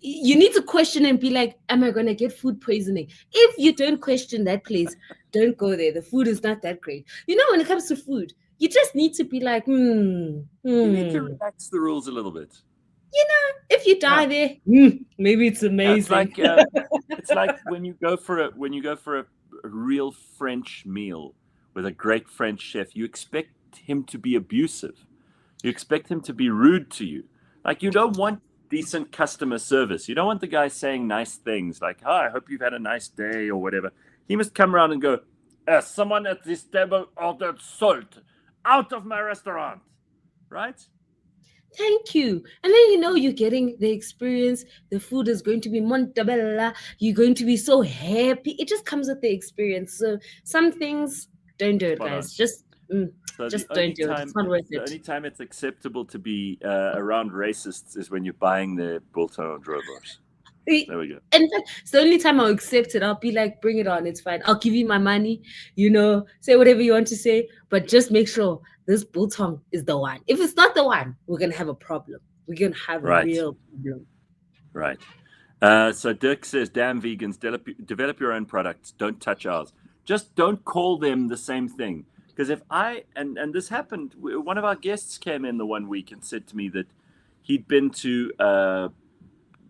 you need to question and be like, am I going to get food poisoning? If you don't question that place, don't go there. The food is not that great. You know, when it comes to food, you just need to be like, You need to relax the rules a little bit. You know, if you die there, maybe it's amazing. It's like when you go for a real French meal with a great French chef, you expect him to be abusive. You expect him to be rude to you. Like, you don't want decent customer service. You don't want the guy saying nice things like, "Hi, I hope you've had a nice day," or whatever. He must come around and go, "Someone at this table ordered salt out of my restaurant," right? Thank you. And then you know you're getting the experience. The food is going to be Montebella. You're going to be so happy. It just comes with the experience. So some things, don't do it, guys. Just don't do it. It's not worth it. The only time it's acceptable to be around racists is when you're buying the biltong or Droewors. There we go. In fact, it's the only time I'll accept it. I'll be like, bring it on. It's fine. I'll give you my money. You know, say whatever you want to say, but just make sure this biltong is the one. If it's not the one, we're going to have a problem. We're going to have a real problem. Right. So Dirk says, damn vegans, develop your own products. Don't touch ours. Just don't call them the same thing. Because if and this happened, one of our guests came in the one week and said to me that he'd been to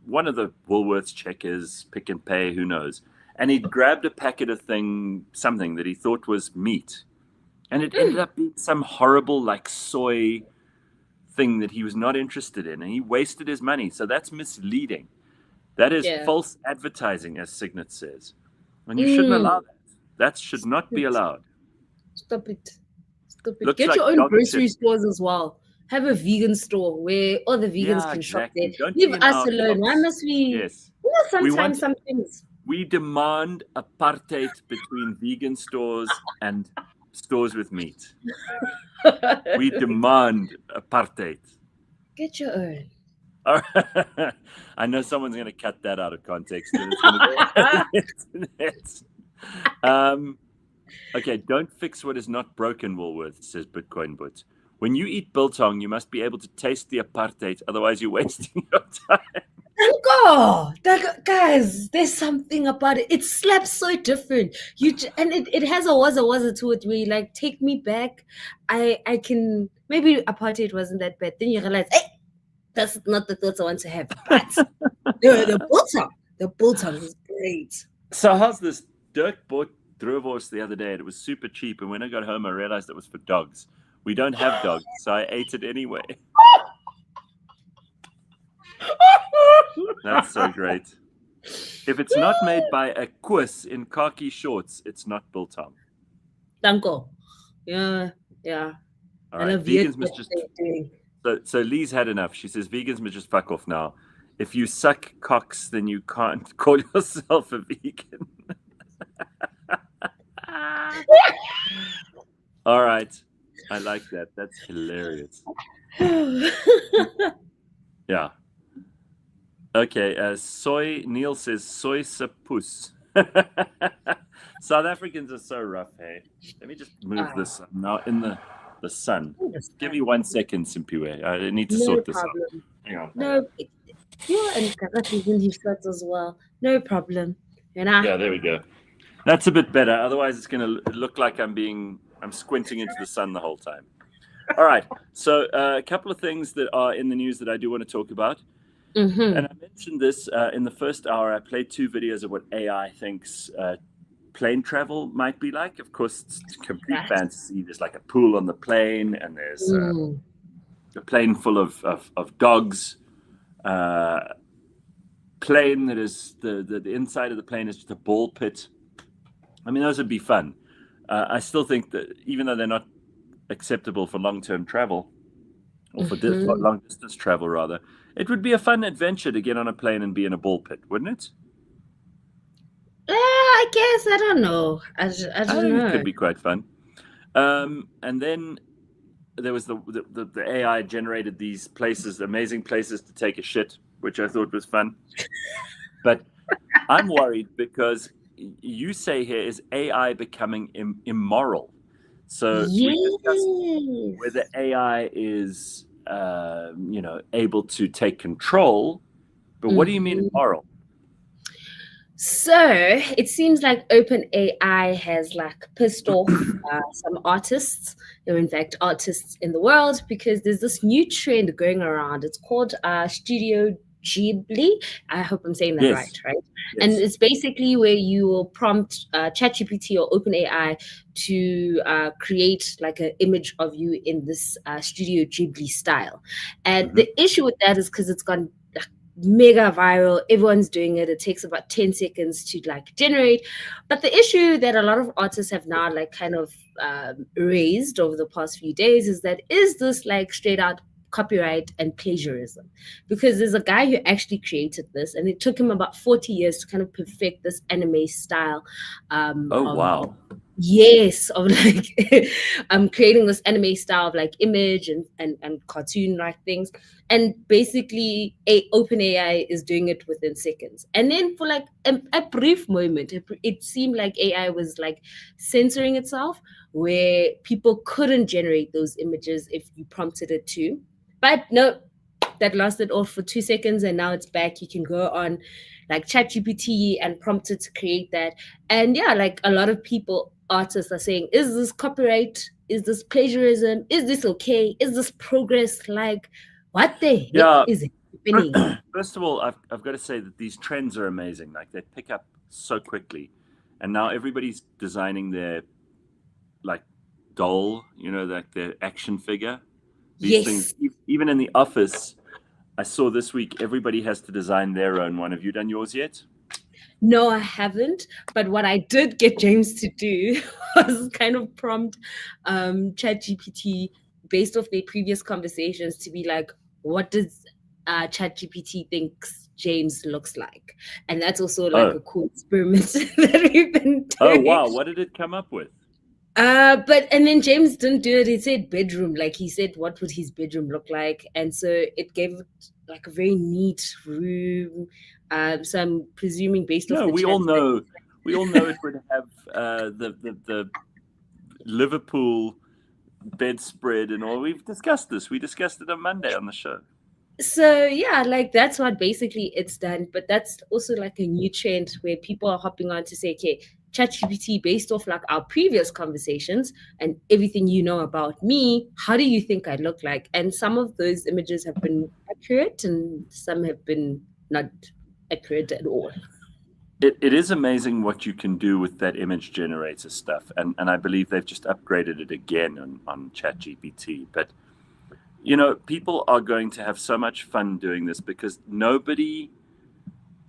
one of the Woolworths, Checkers, Pick and Pay, who knows, and he'd grabbed a packet of something that he thought was meat. And it ended up being some horrible, like, soy thing that he was not interested in. And he wasted his money. So that's misleading. That is false advertising, as Signet says. And you shouldn't allow that. That should not be allowed. Stop it. Get your own grocery stores as well. Have a vegan store where all the vegans can shop there. Leave us alone. Why must we? Yes. You know, sometimes some things. We demand apartheid between vegan stores and stores with meat. We demand apartheid. Get your own. All right. I know someone's going to cut that out of context. And it's going to go on the internet. Okay, don't fix what is not broken, Woolworth, says Bitcoin Boots. When you eat biltong, you must be able to taste the apartheid. Otherwise, you're wasting your time. God, guys, there's something about it. It slaps so different. And it has a was to it where you like, take me back. I can, maybe apartheid wasn't that bad. Then you realize, hey, that's not the thoughts I want to have. But the biltong is great. So how's this? Dirk bought Droewors the other day and it was super cheap. And when I got home, I realized it was for dogs. We don't have dogs, so I ate it anyway. That's so great. If it's not made by a Kwis in khaki shorts, it's not biltong. Danko. Yeah. All right, vegans must just. So Lee's had enough. She says vegans must just fuck off now. If you suck cocks, then you can't call yourself a vegan. All right, I like that. That's hilarious. Yeah. Okay. Neil says soy sapus. South Africans are so rough, hey. Let me just move this now in the sun. Give me 1 second, Simphiwe. I need to sort this out. Hang on. No, you're and Gareth is in his shirts as well. No problem. Yeah, there we go. That's a bit better. Otherwise, it's going to look like I'm squinting into the sun the whole time. All right. So a couple of things that are in the news that I do want to talk about. Mm-hmm. And I mentioned this in the first hour. I played 2 videos of what AI thinks plane travel might be like. Of course, it's complete fantasy. There's like a pool on the plane, and there's a plane full of dogs. Plane that is the inside of the plane is just a ball pit. I mean, those would be fun. I still think that even though they're not acceptable for long-term travel, or for long-distance travel rather, it would be a fun adventure to get on a plane and be in a ball pit, wouldn't it? I guess. I don't know. I don't know. It could be quite fun. And then there was the AI generated these places, amazing places to take a shit, which I thought was fun. But I'm worried because you say here is AI becoming immoral. So we discussed whether AI is able to take control, but what do you mean immoral? So it seems like OpenAI has like pissed off some artists, or in fact artists in the world, because there's this new trend going around. It's called Studio Ghibli. I hope I'm saying that right? Yes. And it's basically where you will prompt ChatGPT or OpenAI to create like an image of you in this Studio Ghibli style. And the issue with that is because it's gone mega viral. Everyone's doing it. It takes about 10 seconds to like generate. But the issue that a lot of artists have now like kind of raised over the past few days is that, is this like straight out copyright and plagiarism? Because there's a guy who actually created this, and it took him about 40 years to kind of perfect this anime style. Wow. Yes, of like creating this anime style of like image and cartoon like things. And basically OpenAI is doing it within seconds. And then for like a brief moment, it seemed like AI was like censoring itself, where people couldn't generate those images if you prompted it to. But no, that lasted off for 2 seconds, and now it's back. You can go on like ChatGPT and prompt it to create that. And yeah, like a lot of people, artists are saying, is this copyright? Is this plagiarism? Is this okay? Is this progress? Like, what the heck is happening? First of all, I've got to say that these trends are amazing. Like, they pick up so quickly. And now everybody's designing their like doll, like their action figure. These things, even in the office, I saw this week, everybody has to design their own one. Have you done yours yet? No, I haven't. But what I did get James to do was kind of prompt ChatGPT based off their previous conversations to be like, what does ChatGPT thinks James looks like? And that's also like a cool experiment that we've been doing. Oh, wow. What did it come up with? And then James didn't do it. He said bedroom. Like, he said, what would his bedroom look like? And so it gave it like a very neat room. So I'm presuming based off. No, we all know it would have the Liverpool bedspread and all. We've discussed this. We discussed it on Monday on the show. So yeah, like that's what basically it's done. But that's also like a new trend where people are hopping on to say, okay, ChatGPT, based off like our previous conversations and everything you know about me, how do you think I look like? And some of those images have been accurate and some have been not accurate at all. It is amazing what you can do with that image generator stuff. And I believe they've just upgraded it again on ChatGPT. But, people are going to have so much fun doing this because nobody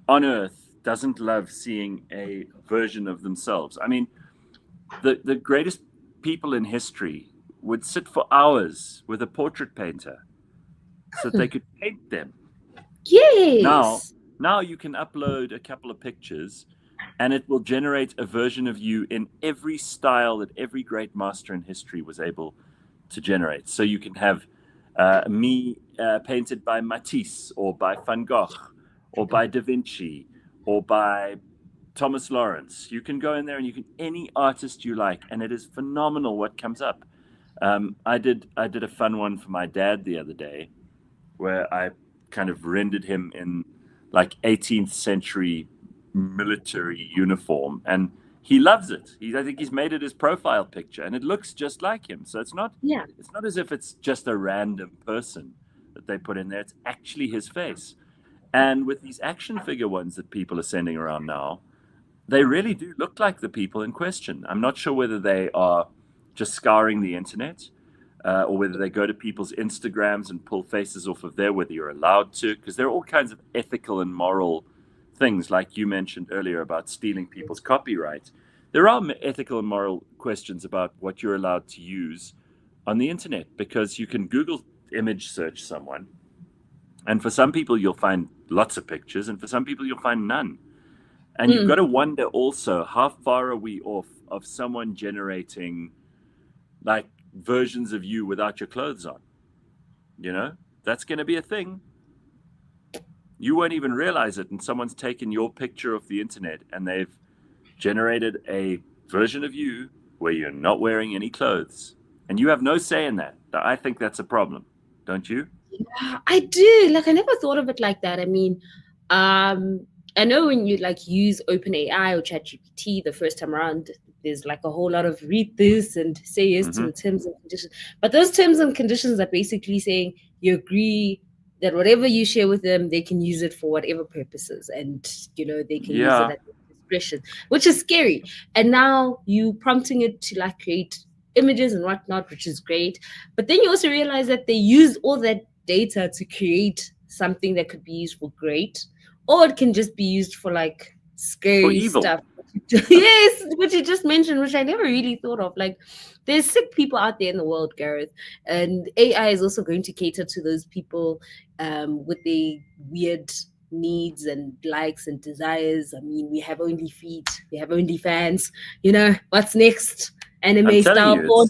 on earth doesn't love seeing a version of themselves? I mean, the greatest people in history would sit for hours with a portrait painter so that they could paint them. Yes. Now you can upload a couple of pictures and it will generate a version of you in every style that every great master in history was able to generate. So you can have me painted by Matisse or by Van Gogh or by Da Vinci or by Thomas Lawrence. You can go in there and you can any artist you like, and it is phenomenal what comes up. I did a fun one for my dad the other day where I kind of rendered him in like 18th century military uniform, and he loves it. I think he's made it his profile picture, and it looks just like him. So it's not as if it's just a random person that they put in there. It's actually his face. And with these action figure ones that people are sending around now, they really do look like the people in question. I'm not sure whether they are just scouring the internet or whether they go to people's Instagrams and pull faces off of there, whether you're allowed to, because there are all kinds of ethical and moral things, like you mentioned earlier about stealing people's copyright. There are ethical and moral questions about what you're allowed to use on the internet, because you can Google image search someone, and for some people you'll find lots of pictures, and for some people you'll find none. And you've got to wonder also, how far are we off of someone generating like versions of you without your clothes on? You know, that's going to be a thing. You won't even realize it, and someone's taken your picture off the internet and they've generated a version of you where you're not wearing any clothes, and you have no say in that. I think that's a problem, don't you? Yeah, I do. Like, I never thought of it like that. I mean, I know when you like use OpenAI or ChatGPT the first time around, there's like a whole lot of read this and say yes to the terms and conditions. But those terms and conditions are basically saying you agree that whatever you share with them, they can use it for whatever purposes, and you know they can use it at their discretion, which is scary. And now you prompting it to like create images and whatnot, which is great. But then you also realize that they used all that data to create something that could be used for great, or it can just be used for like scary stuff. Yes, which you just mentioned, which I never really thought of. Like, there's sick people out there in the world, Gareth, and AI is also going to cater to those people with their weird needs and likes and desires. I mean, we have OnlyFeet, we have OnlyFans. You know, what's next? Anime style porn.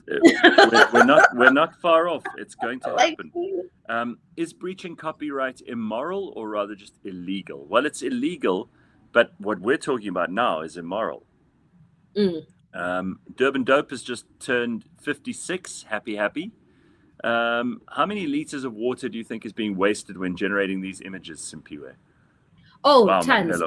We're not far off. It's going to happen. Is breaching copyright immoral or rather just illegal? Well, it's illegal, but what we're talking about now is immoral. Durban Dope has just turned 56. Happy. How many liters of water do you think is being wasted when generating these images, Simphiwe? Oh, wow, tons.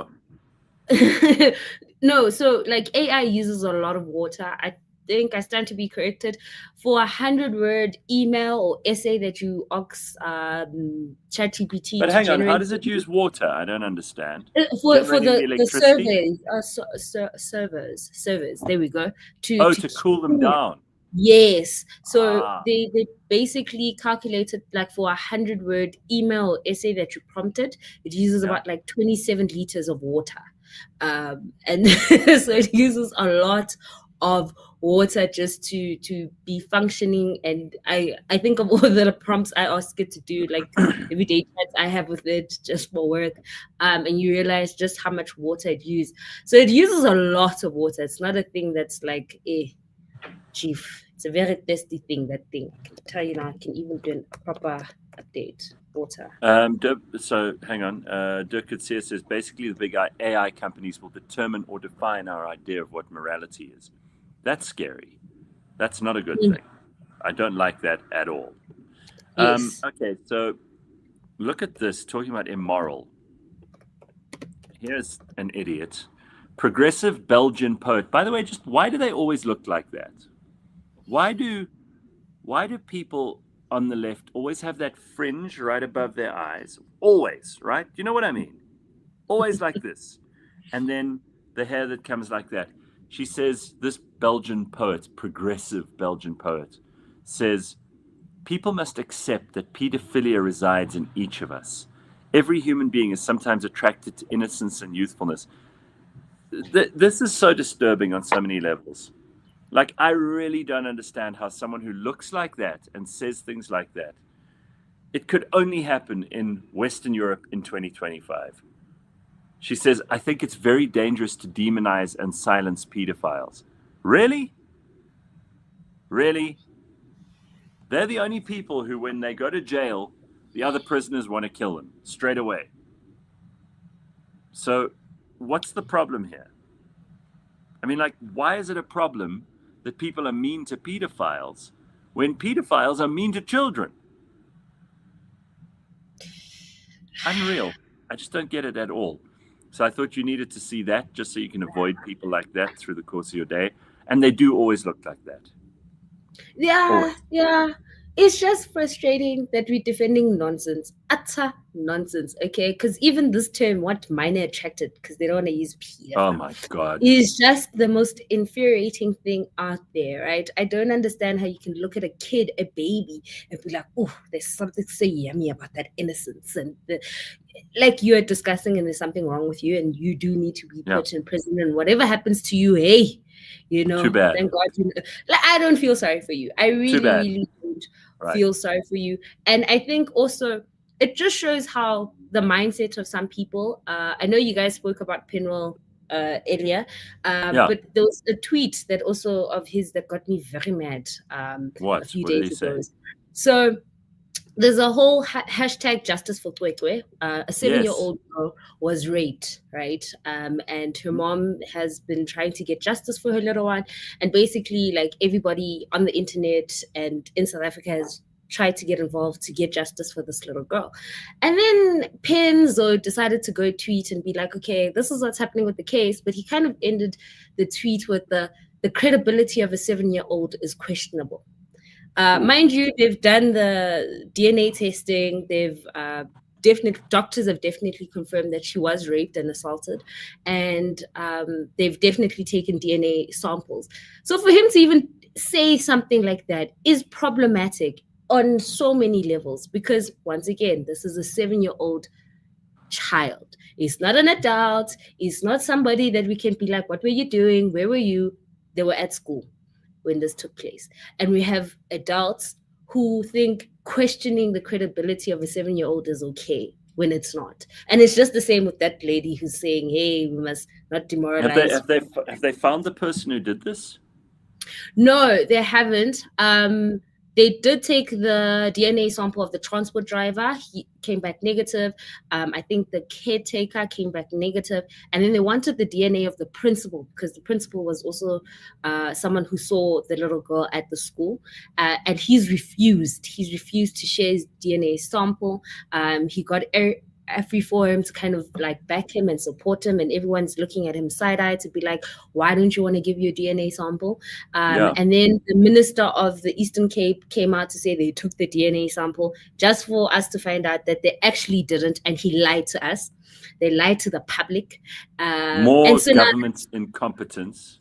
No, so like AI uses a lot of water. I think I stand to be corrected. For 100-word email or essay that you ask ChatGPT. But hang on, how does it use water? I don't understand. For the servers. There we go. To cool them down. Yes. So they basically calculated like for 100-word email essay that you prompted, it uses about like 27 liters of water. And so it uses a lot of water just to be functioning. And I think of all the prompts I ask it to do, like everyday chats I have with it just for work, and you realize just how much water it uses. So it uses a lot of water. It's not a thing that's like chief. It's a very thirsty thing, that thing. I can tell you now, I can even do a proper update. Water. So hang on. Dirk Kutsia says basically the big AI companies will determine or define our idea of what morality is. That's scary. That's not a good thing. I don't like that at all. Yes. Okay, so look at this, talking about immoral. Here's an idiot. Progressive Belgian poet. By the way, just why do they always look like that? Why do people on the left always have that fringe right above their eyes? Always, right? You know what I mean? Always like this. And then the hair that comes like that. She says, this Belgian poet, progressive Belgian poet, says, people must accept that pedophilia resides in each of us. Every human being is sometimes attracted to innocence and youthfulness. This is so disturbing on so many levels. Like, I really don't understand how someone who looks like that and says things like that, it could only happen in Western Europe in 2025. She says, I think it's very dangerous to demonize and silence pedophiles. Really? Really? They're the only people who, when they go to jail, the other prisoners want to kill them straight away. So what's the problem here? I mean, like, why is it a problem that people are mean to pedophiles when pedophiles are mean to children? Unreal. I just don't get it at all. So I thought you needed to see that just so you can avoid people like that through the course of your day. And they do always look like that. Yeah, yeah. It's just frustrating that we're defending nonsense, utter nonsense, okay? Because even this term, what minor attracted, because they don't want to use pedophile. Oh my God. Is just the most infuriating thing out there, right? I don't understand how you can look at a kid, a baby, and be like, oh, there's something so yummy about that innocence. And like you're discussing, and there's something wrong with you, and you do need to be put in prison, and whatever happens to you, hey, you know, too bad. Thank God. Like, I don't feel sorry for you. I really don't feel sorry for you. And I think also it just shows how the mindset of some people. I know you guys spoke about Pinwell earlier, but there was a tweet that also of his that got me very mad a few days ago. So there's a whole hashtag justice for Twetwe. A 7-year-old girl was raped, right? And her mom has been trying to get justice for her little one. And basically, like, everybody on the internet and in South Africa has tried to get involved to get justice for this little girl. And then Penzo decided to go tweet and be like, okay, this is what's happening with the case. But he kind of ended the tweet with the credibility of a 7-year-old is questionable. Mind you, they've done the DNA testing. They've doctors have definitely confirmed that she was raped and assaulted, and they've definitely taken DNA samples. So for him to even say something like that is problematic on so many levels, because once again, this is a 7-year-old child. He's not an adult. He's not somebody that we can be like, what were you doing? Where were you? They were at school when this took place. And we have adults who think questioning the credibility of a 7-year-old is okay when it's not. And it's just the same with that lady who's saying, hey, we must not demoralize. Have they found the person who did this? No, they haven't. They did take the DNA sample of the transport driver. He came back negative. I think the caretaker came back negative. And then they wanted the DNA of the principal, because the principal was also someone who saw the little girl at the school. And he's refused. He's refused to share his DNA sample. He got every forum to kind of like back him and support him, and everyone's looking at him side-eye to be like, why don't you want to give your DNA sample? And then the minister of the Eastern Cape came out to say they took the DNA sample, just for us to find out that they actually didn't, and he lied to us. They lied to the public. More government incompetence.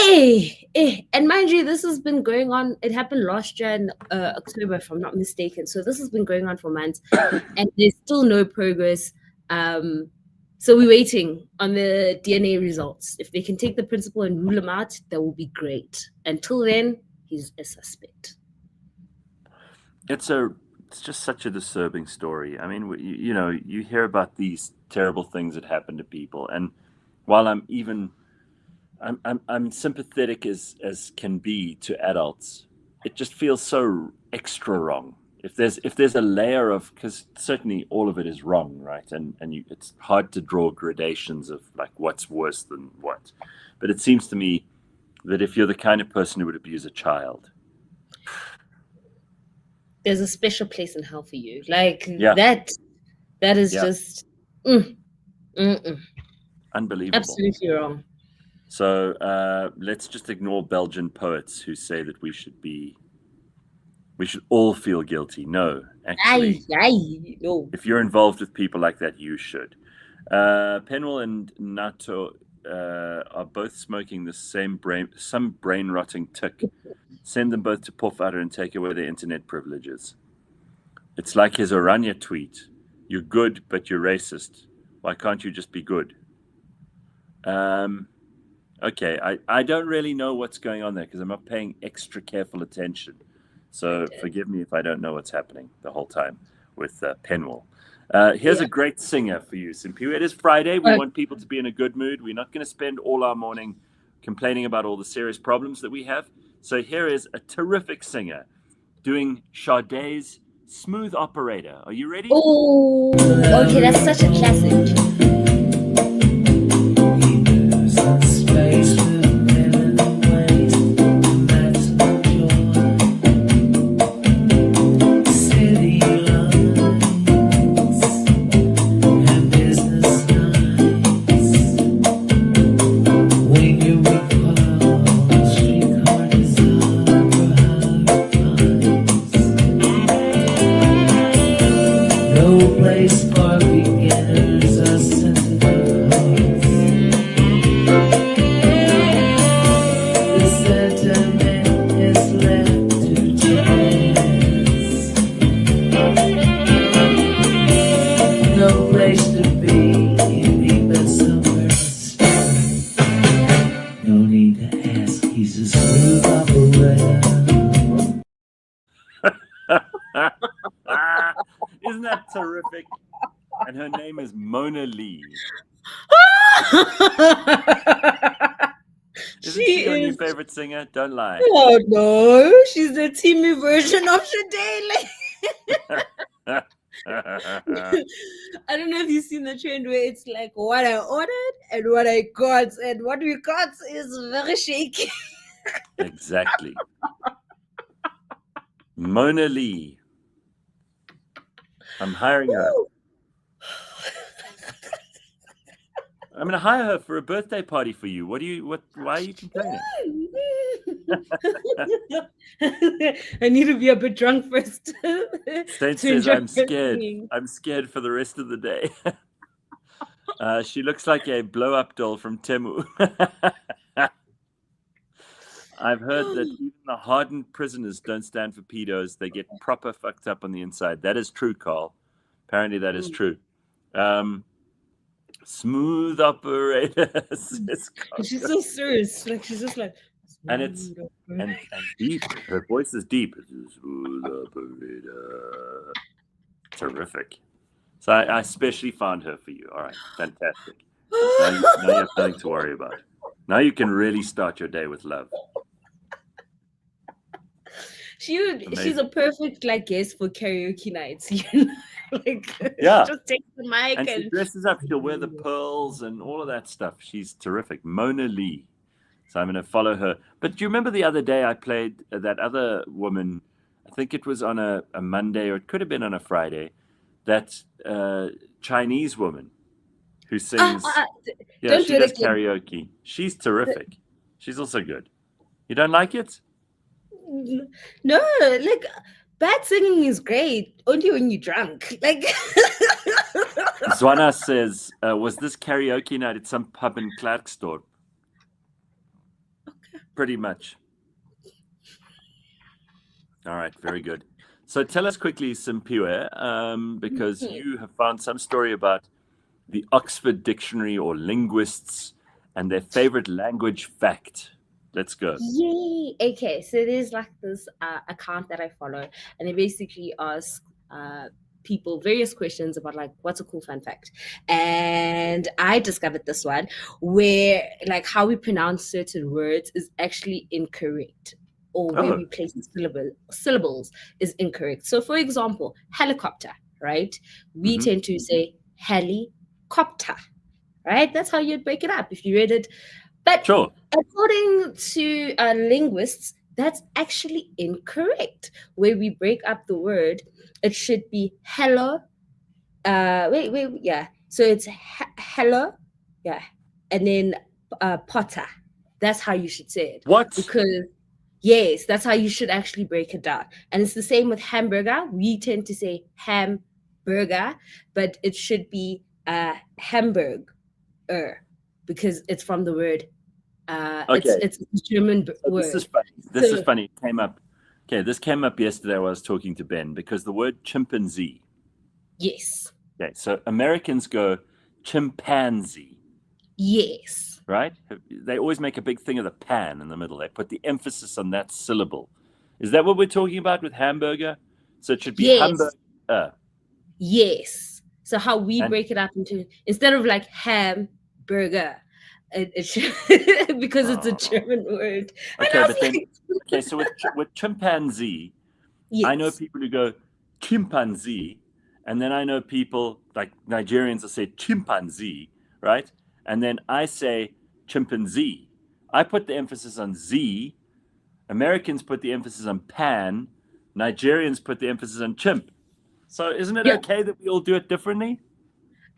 And mind you, this has been going on. It happened last year in October, if I'm not mistaken. So this has been going on for months, and there's still no progress. So we're waiting on the DNA results. If they can take the principal and rule him out, that will be great. Until then, he's a suspect. It's just such a disturbing story. I mean, you hear about these terrible things that happen to people, and while I'm sympathetic as can be to adults, it just feels so extra wrong. If there's a layer of, because certainly all of it is wrong, right? And it's hard to draw gradations of like what's worse than what. But it seems to me that if you're the kind of person who would abuse a child, there's a special place in hell for you. Like that is just unbelievable. Absolutely wrong. So let's just ignore Belgian poets who say that we should all feel guilty. No, actually, no. If you're involved with people like that, you should. Penwell and Nato are both smoking the same brain rotting tick. Send them both to Pofadder and take away their internet privileges. It's like his Oranje tweet. You're good, but you're racist. Why can't you just be good? Okay, I don't really know what's going on there because I'm not paying extra careful attention. So forgive me if I don't know what's happening the whole time with Penwell. Here's a great singer for you, Simphiwe. It is Friday. We want people to be in a good mood. We're not going to spend all our morning complaining about all the serious problems that we have. So here is a terrific singer doing Sade's Smooth Operator. Are you ready? Oh, okay, that's such a classic. Isn't that terrific? And her name is Mona Lee. Isn't she your new favorite singer? Don't lie. Oh no, she's the teamy version of Shadele. I don't know if you've seen the trend where it's like what I ordered and what I got, and what we got is very shaky. Exactly. Mona Lee. I'm hiring her. I'm going to hire her for a birthday party for you. Why are you complaining? I need to be a bit drunk first. Saint says, I'm scared. I'm scared for the rest of the day. She looks like a blow-up doll from Temu. I've heard that even the hardened prisoners don't stand for pedos. They get proper fucked up on the inside. That is true, Carl. Apparently that is true. Smooth operator. She's so serious. Like she's just like, and it's and deep. Her voice is deep. Smooth operator. Terrific. So I especially found her for you. All right, fantastic. Now you have nothing to worry about. Now you can really start your day with love. She's a perfect like guest for karaoke nights, you know. Like just take the mic and she dresses up. She'll wear the pearls and all of that stuff. She's terrific. Mona Lee. So I'm going to follow her. But do you remember the other day I played that other woman? I think it was on a Monday, or it could have been on a Friday. That Chinese woman who sings. She does karaoke. She's terrific. She's also good. You don't like it? No, like bad singing is great only when you're drunk. Like Zwana says, was this karaoke night at some pub in Klerksdorp? Okay. Pretty much. All right, very good. So tell us quickly, Simphiwe, because you have found some story about the Oxford Dictionary or linguists and their favorite language fact. Let's go. Yay! Okay, so there's like this account that I follow, and they basically ask people various questions about like what's a cool fun fact. And I discovered this one where like how we pronounce certain words is actually incorrect, or where we place syllables is incorrect. So for example, helicopter, right? We tend to say helicopter, right? That's how you'd break it up if you read it. But according to linguists, that's actually incorrect. Where we break up the word, it should be hello. So it's hello, and then potter. That's how you should say it. What? Because yes, that's how you should actually break it down. And it's the same with hamburger. We tend to say hamburger, but it should be hamburger, because it's from the word. It's a German word. This is funny. This is funny. It came up. Okay, this came up yesterday while I was talking to Ben, because the word chimpanzee. Yes. Okay, so Americans go chimpanzee, Yes. right? They always make a big thing of the pan in the middle. They put the emphasis on that syllable. Is that what we're talking about with hamburger? So it should be Yes. hamburger. Yes. So how we And- break it up into, instead of like hamburger, it should, because it's a German word. And Okay, I but was then, like, okay, so with chimpanzee, yes. I know people who go chimpanzee, and then I know people like Nigerians that say chimpanzee, right? And then I say chimpanzee. I put the emphasis on Z. Americans put the emphasis on pan. Nigerians put the emphasis on chimp. So isn't it Yeah. okay that we all do it differently?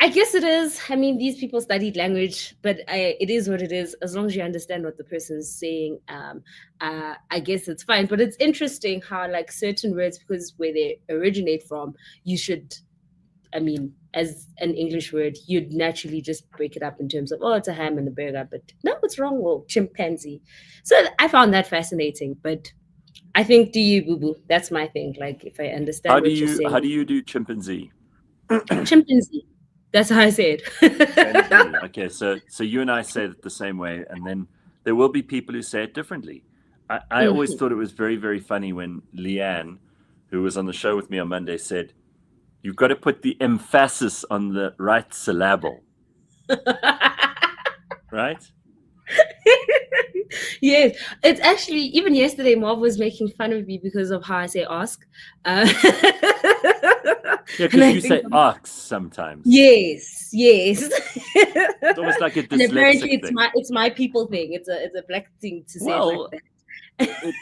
I guess it is. I mean, these people studied language, but it is what it is. As long as you understand what the person's saying, I guess it's fine. But it's interesting how, like, certain words, because where they originate from, you should, I mean, as an English word, you'd naturally just break it up in terms of, oh, it's a ham and a burger. But no, it's wrong. Oh, chimpanzee. So I found that fascinating. But I think, do you, boo boo? That's my thing. Like, if I understand what you're saying. How do you do chimpanzee? Chimpanzee. That's how I say it. Okay, so you and I say it the same way, and then there will be people who say it differently. I always thought it was very, very funny when Leanne, who was on the show with me on Monday, said, "You've got to put the emphasis on the right syllable." Right? Yes, it's actually, even yesterday, Marv was making fun of me because of how I say ask. Yeah, because you say ox sometimes. Yes, yes. It's almost like a And apparently, dyslexic thing. it's my people thing. It's a black thing to say it like that.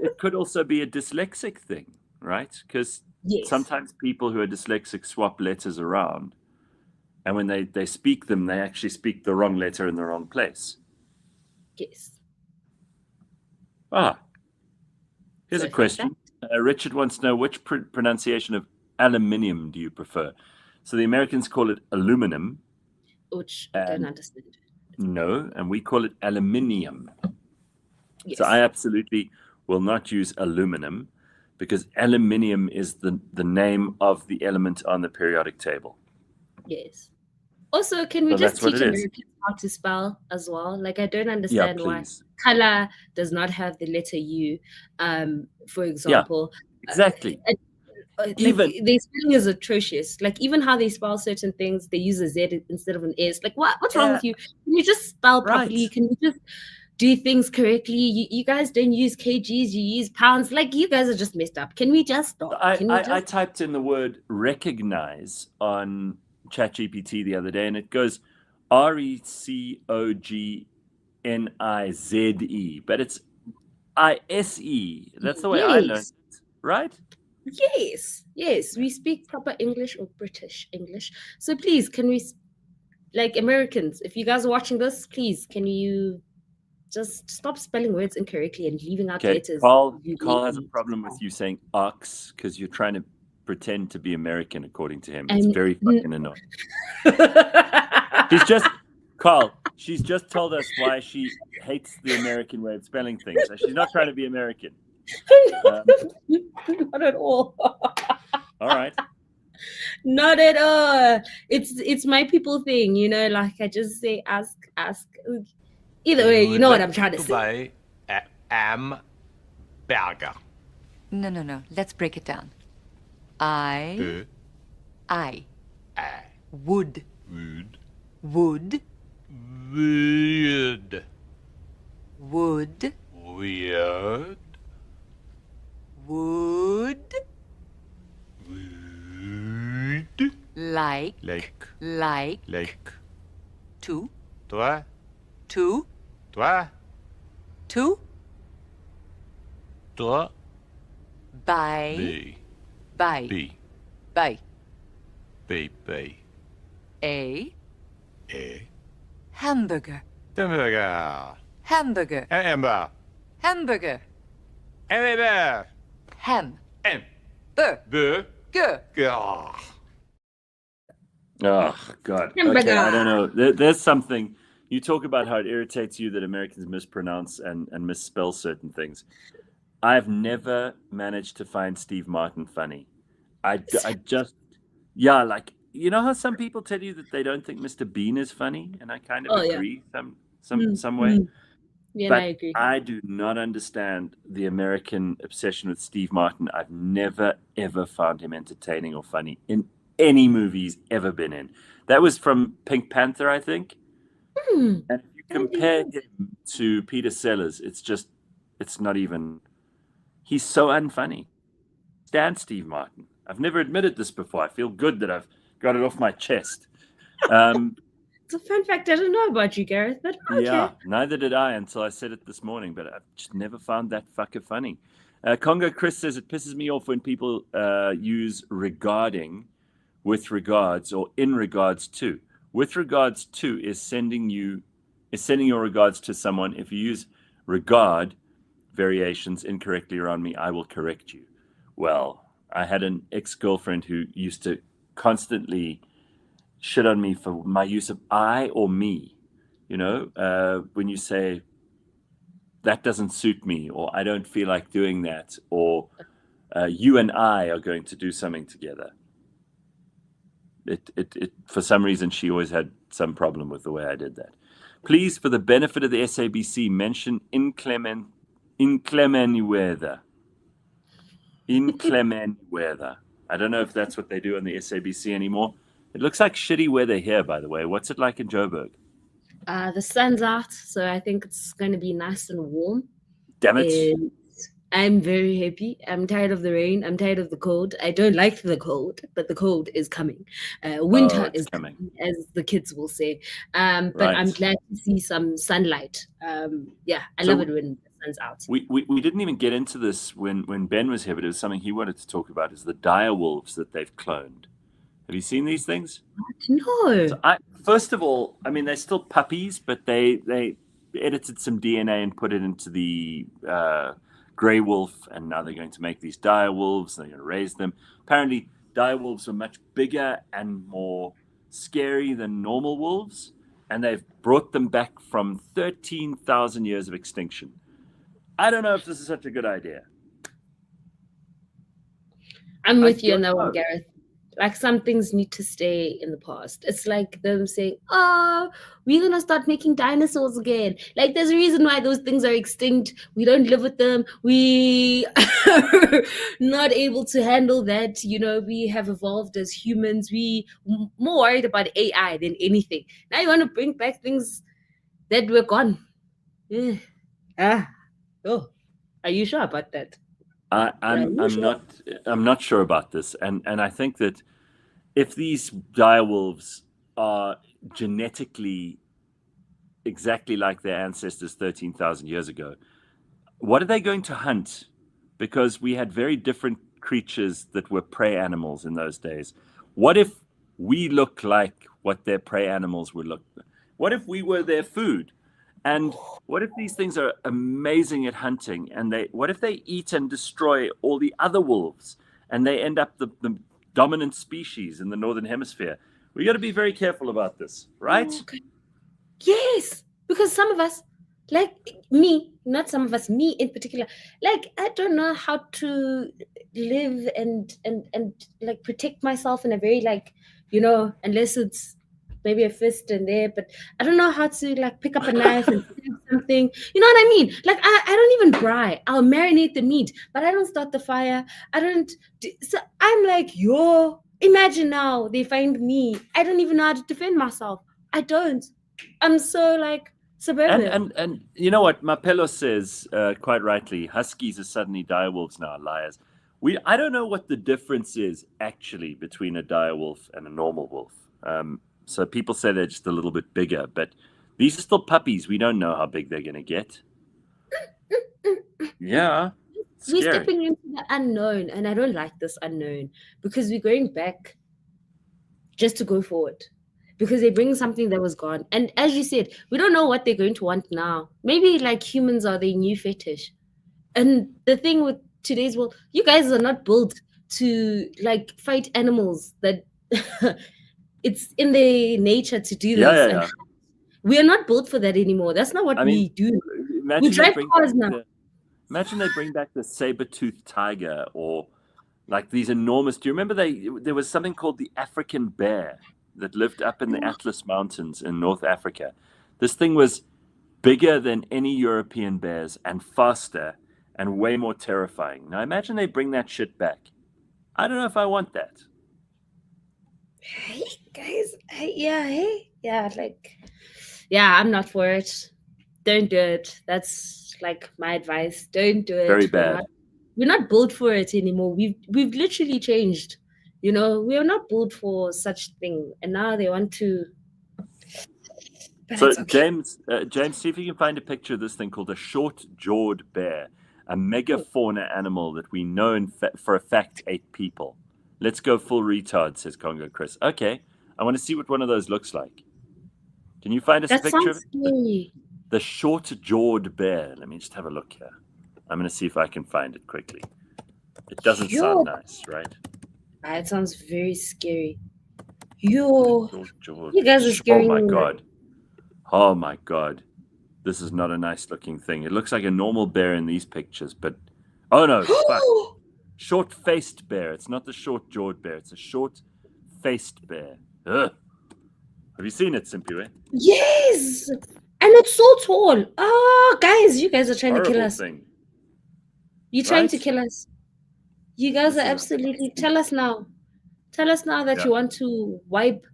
it could also be a dyslexic thing, right? Because sometimes people who are dyslexic swap letters around, and when they speak them, they actually speak the wrong letter in the wrong place. Yes. Here's a question. Richard wants to know, which pronunciation of aluminium do you prefer? So the Americans call it aluminum. Which I don't understand. No, and we call it aluminium. Yes. So I absolutely will not use aluminum, because aluminium is the name of the element on the periodic table. Yes. Also, can we So just that's what teach it is. Americans how to spell as well? Like, I don't understand why please. color does not have the letter U, for example. Exactly. Like, Even their spelling is atrocious. Like, even how they spell certain things, they use a Z instead of an S. Like, what's wrong with you? Can you just spell properly? Can you just do things correctly? You guys don't use kgs, you use pounds. Like, you guys are just messed up. Can we just stop? I typed in the word recognize on ChatGPT the other day, and it goes RECOGNIZE, but it's ISE. That's the way I learned it, right? Yes, yes, we speak proper English or British English. So please, can we, like, Americans, if you guys are watching this, please, can you just stop spelling words incorrectly and leaving out letters? Carl has a problem with you saying ox because you're trying to pretend to be American, according to him. It's very fucking annoying. She's just told us why she hates the American way of spelling things. So she's not trying to be American. Not at all. All right. Not at all. It's my people thing, you know, like I just say ask. Either way, you know what I'm trying to say. Am burger. No. Let's break it down. I would Weird. like to Toi. to Toi. to Toi. by B. by B. by B. B. a A. hamburger Hamburger. hamburger Amber. hamburger Amber. ham M. burger Burger. Oh, God. Hamburger. Okay, I don't know. There's something. You talk about how it irritates you that Americans mispronounce and misspell certain things. I've never managed to find Steve Martin funny. I just, like, you know how some people tell you that they don't think Mr. Bean is funny, and I kind of Oh, yeah. agree some way. Yeah, But I agree. I do not understand the American obsession with Steve Martin. I've never, ever found him entertaining or funny in any movie he's ever been in. That was from Pink Panther, I think. And if you compare him to Peter Sellers, it's not even, he's so unfunny. Stand Steve Martin. I've never admitted this before. I feel good that I've got it off my chest. It's a fun fact I don't know about you, Gareth, but okay. Yeah, neither did I until I said it this morning, but I've just never found that fucker funny. Congo Chris says it pisses me off when people use regarding, with regards, or in regards to. With regards to is sending your regards to someone. If you use regard variations incorrectly around me, I will correct you. Well, I had an ex-girlfriend who used to constantly shit on me for my use of I or me. You know, when you say that doesn't suit me, or I don't feel like doing that, or you and I are going to do something together. It for some reason she always had some problem with the way I did that. Please, for the benefit of the SABC, mention inclement weather. Inclement weather. I don't know if that's what they do on the SABC anymore. It looks like shitty weather here, by the way. What's it like in Joburg? The sun's out, so I think it's going to be nice and warm. Damn it. And I'm very happy. I'm tired of the rain. I'm tired of the cold. I don't like the cold, but the cold is coming. Winter is coming, as the kids will say. But Right. I'm glad to see some sunlight. Yeah, I So love it when the sun's out. We didn't even get into this when Ben was here, but it was something he wanted to talk about, is the dire wolves that they've cloned. Have you seen these things? No. So first of all, I mean, they're still puppies, but they edited some DNA and put it into the gray wolf, and now they're going to make these dire wolves. They're going to raise them. Apparently, dire wolves are much bigger and more scary than normal wolves, and they've brought them back from 13,000 years of extinction. I don't know if this is such a good idea. I'm with you on that one, Gareth. Like, some things need to stay in the past. It's like them saying, oh, we're going to start making dinosaurs again. Like, there's a reason why those things are extinct. We don't live with them. We are not able to handle that. You know, we have evolved as humans. We more worried about AI than anything. Now you want to bring back things that were gone. Yeah. Oh, are you sure about that? I'm not sure about this, and I think that if these dire wolves are genetically exactly like their ancestors 13,000 years ago, what are they going to hunt? Because we had very different creatures that were prey animals in those days. What if we look like what their prey animals would look? What if we were their food? And what if these things are amazing at hunting, and what if they eat and destroy all the other wolves, and they end up the dominant species in the Northern Hemisphere? We got to be very careful about this, right? Okay. Yes, because some of us, like me, not some of us, me in particular, like, I don't know how to live and like protect myself in a very, like, you know, unless it's maybe a fist in there, but I don't know how to, like, pick up a knife and stab something. You know what I mean? Like, I don't even braai. I'll marinate the meat, but I don't start the fire. So I'm like, imagine now they find me. I don't even know how to defend myself. I don't. I'm so, like, suburban. And you know what? Mapelo says quite rightly, huskies are suddenly direwolves now, liars. I don't know what the difference is actually between a direwolf and a normal wolf. So people say they're just a little bit bigger, but these are still puppies. We don't know how big they're going to get. Yeah. We're stepping into the unknown, and I don't like this unknown, because we're going back just to go forward, because they bring something that was gone. And as you said, we don't know what they're going to want now. Maybe, like, humans are their new fetish. And the thing with today's world, you guys are not built to, like, fight animals that it's in their nature to do this. Yeah. We are not built for that anymore. That's not what we do. We drive cars now. Imagine they bring back the saber-toothed tiger, or Like these enormous. Do you remember there was something called the African bear that lived up in the Atlas Mountains in North Africa? This thing was bigger than any European bears and faster and way more terrifying. Now imagine they bring that shit back. I don't know if I want that. Hey guys, I'm not for it. Don't do it. That's like my advice. Don't do it. Very bad. We're not built for it anymore. We've literally changed. You know, we are not built for such thing, and now they want to. But So it's okay. James, see if you can find a picture of this thing called a short-jawed bear, a megafauna animal that we know for a fact ate people. Let's go full retard, says Congo Chris. Okay, I want to see what one of those looks like. Can you find us a That picture of sounds scary. the short-jawed bear? Let me just have a look here. I'm going to see if I can find it quickly. It doesn't sound nice, right? It sounds very scary. You Short-jawed. guys are scaring Oh my me. god. Oh my god. This is not a nice looking thing. It looks like a normal bear in these pictures, but oh no, fuck. Short-faced bear. It's not the short-jawed bear. It's a short-faced bear. Ugh. Have you seen it, Simphiwe? Yes, and it's so tall. Oh, guys, you guys are trying to kill Horrible us. thing. You're trying Right? to kill us. You guys This are is- absolutely. Tell us now. Tell us now that Yeah. you want to wipe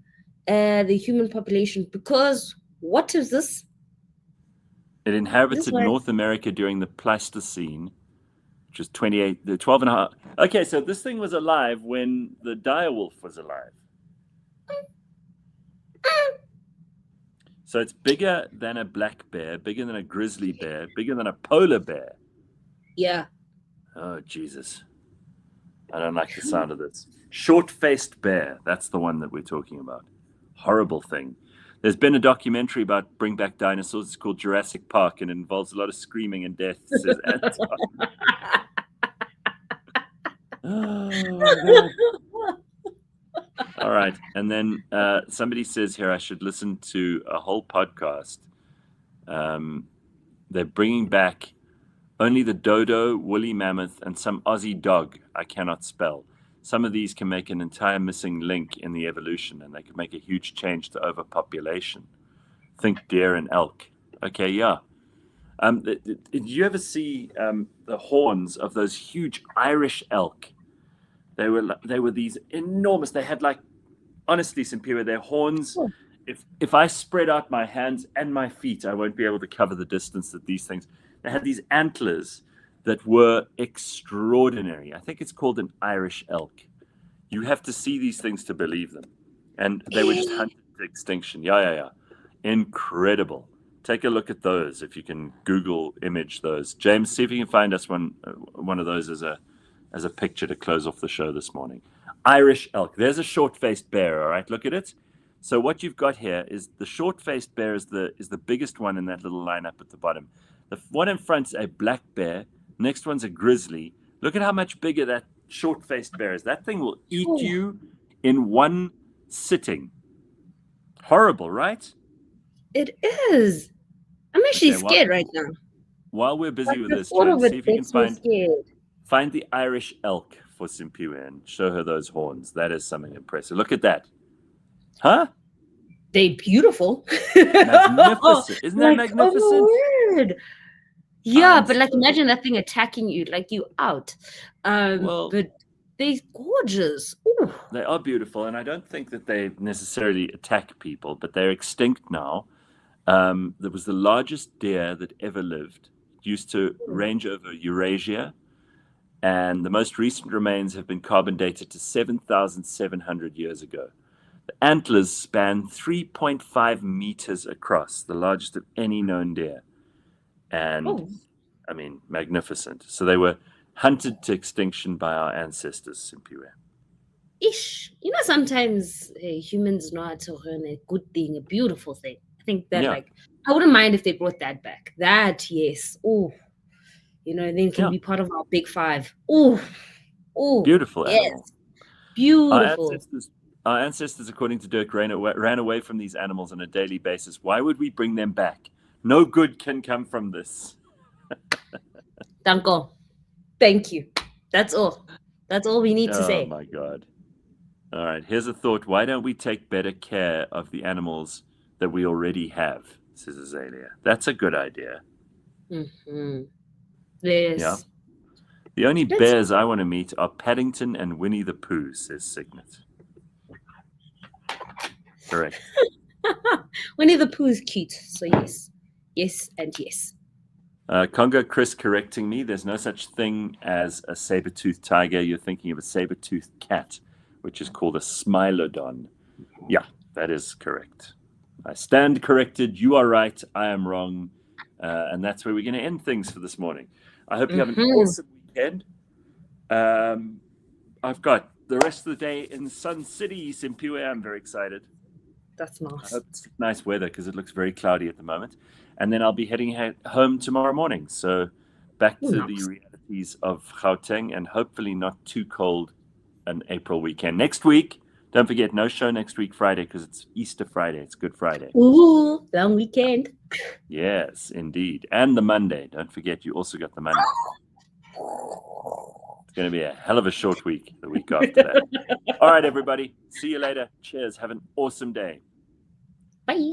the human population, because what is this? It inhabited This one- North America during the Pleistocene, which was 12 and a half. Okay, so this thing was alive when the direwolf was alive. So it's bigger than a black bear, bigger than a grizzly bear, bigger than a polar bear. Yeah. Oh, Jesus. I don't like the sound of this. Short-faced bear. That's the one that we're talking about. Horrible thing. There's been a documentary about Bring Back Dinosaurs. It's called Jurassic Park, and it involves a lot of screaming and death, says Anton. Oh, God. All right. And then somebody says here I should listen to a whole podcast. They're bringing back only the dodo, woolly mammoth, and some Aussie dog I cannot spell. Some of these can make an entire missing link in the evolution, and they can make a huge change to overpopulation. Think deer and elk. Okay, yeah. Did you ever see the horns of those huge Irish elk? They were these enormous. They had, like, honestly, Simphiwe, their horns. If I spread out my hands and my feet, I won't be able to cover the distance that these things. They had these antlers that were extraordinary. I think it's called an Irish elk. You have to see these things to believe them. And they were just hunted to extinction. Yeah. Incredible. Take a look at those if you can Google image those. James, see if you can find us one of those as a picture to close off the show this morning. Irish elk. There's a short-faced bear, all right? Look at it. So what you've got here is the short-faced bear is the biggest one in that little lineup at the bottom. The one in front's a black bear. Next one's a grizzly. Look at how much bigger that short-faced bear is. That thing will eat you in one sitting. Horrible, right? It is. I'm actually Okay, scared right now. While we're busy with The this, thought James, of it see if you can makes me scared. find the Irish elk for Simphiwe and show her those horns. That is something impressive. Look at that. Huh? They beautiful. Magnificent. Isn't that magnificent? Oh, word. Yeah, but like imagine that thing attacking you, like you out. But they're gorgeous. Ooh. They are beautiful, and I don't think that they necessarily attack people, but they're extinct now. There was the largest deer that ever lived. It used to range over Eurasia, and the most recent remains have been carbon dated to 7,700 years ago. The antlers span 3.5 meters across, the largest of any known deer. And, I mean, magnificent. So they were hunted to extinction by our ancestors, Simphiwe. Ish. You know, sometimes humans know how to run a good thing, a beautiful thing. I think that, like, I wouldn't mind if they brought that back. That, yes. Oh, you know, then it can be part of our big five. Oh, Beautiful yes. animal. Beautiful. Our ancestors, according to Dirk, ran away from these animals on a daily basis. Why would we bring them back? No good can come from this. Danko. Thank you. That's all. That's all we need to Oh say. my God. All right, here's a thought. Why don't we take better care of the animals that we already have, says Azalea. That's a good idea. Mm-hmm. Yes. Yeah. The only Let's- bears I want to meet are Paddington and Winnie the Pooh, says Signet. Correct. Winnie the Pooh is cute, so yes. Yes and yes. Congo Chris correcting me. There's no such thing as a saber-toothed tiger. You're thinking of a saber-toothed cat, which is called a smilodon. Yeah, that is correct. I stand corrected. You are right. I am wrong. And that's where we're going to end things for this morning. I hope you have an awesome weekend. I've got the rest of the day in Sun City, Simphiwe. I'm very excited. That's I nice. hope it's nice weather because it looks very cloudy at the moment. And then I'll be heading home tomorrow morning. So back to the realities of Gauteng and hopefully not too cold an April weekend. Next week, don't forget, no show next week Friday because it's Easter Friday. It's Good Friday. Ooh, long weekend. Yes, indeed. And the Monday. Don't forget, you also got the Monday. It's going to be a hell of a short week, the week after that. All right, everybody. See you later. Cheers. Have an awesome day. Bye.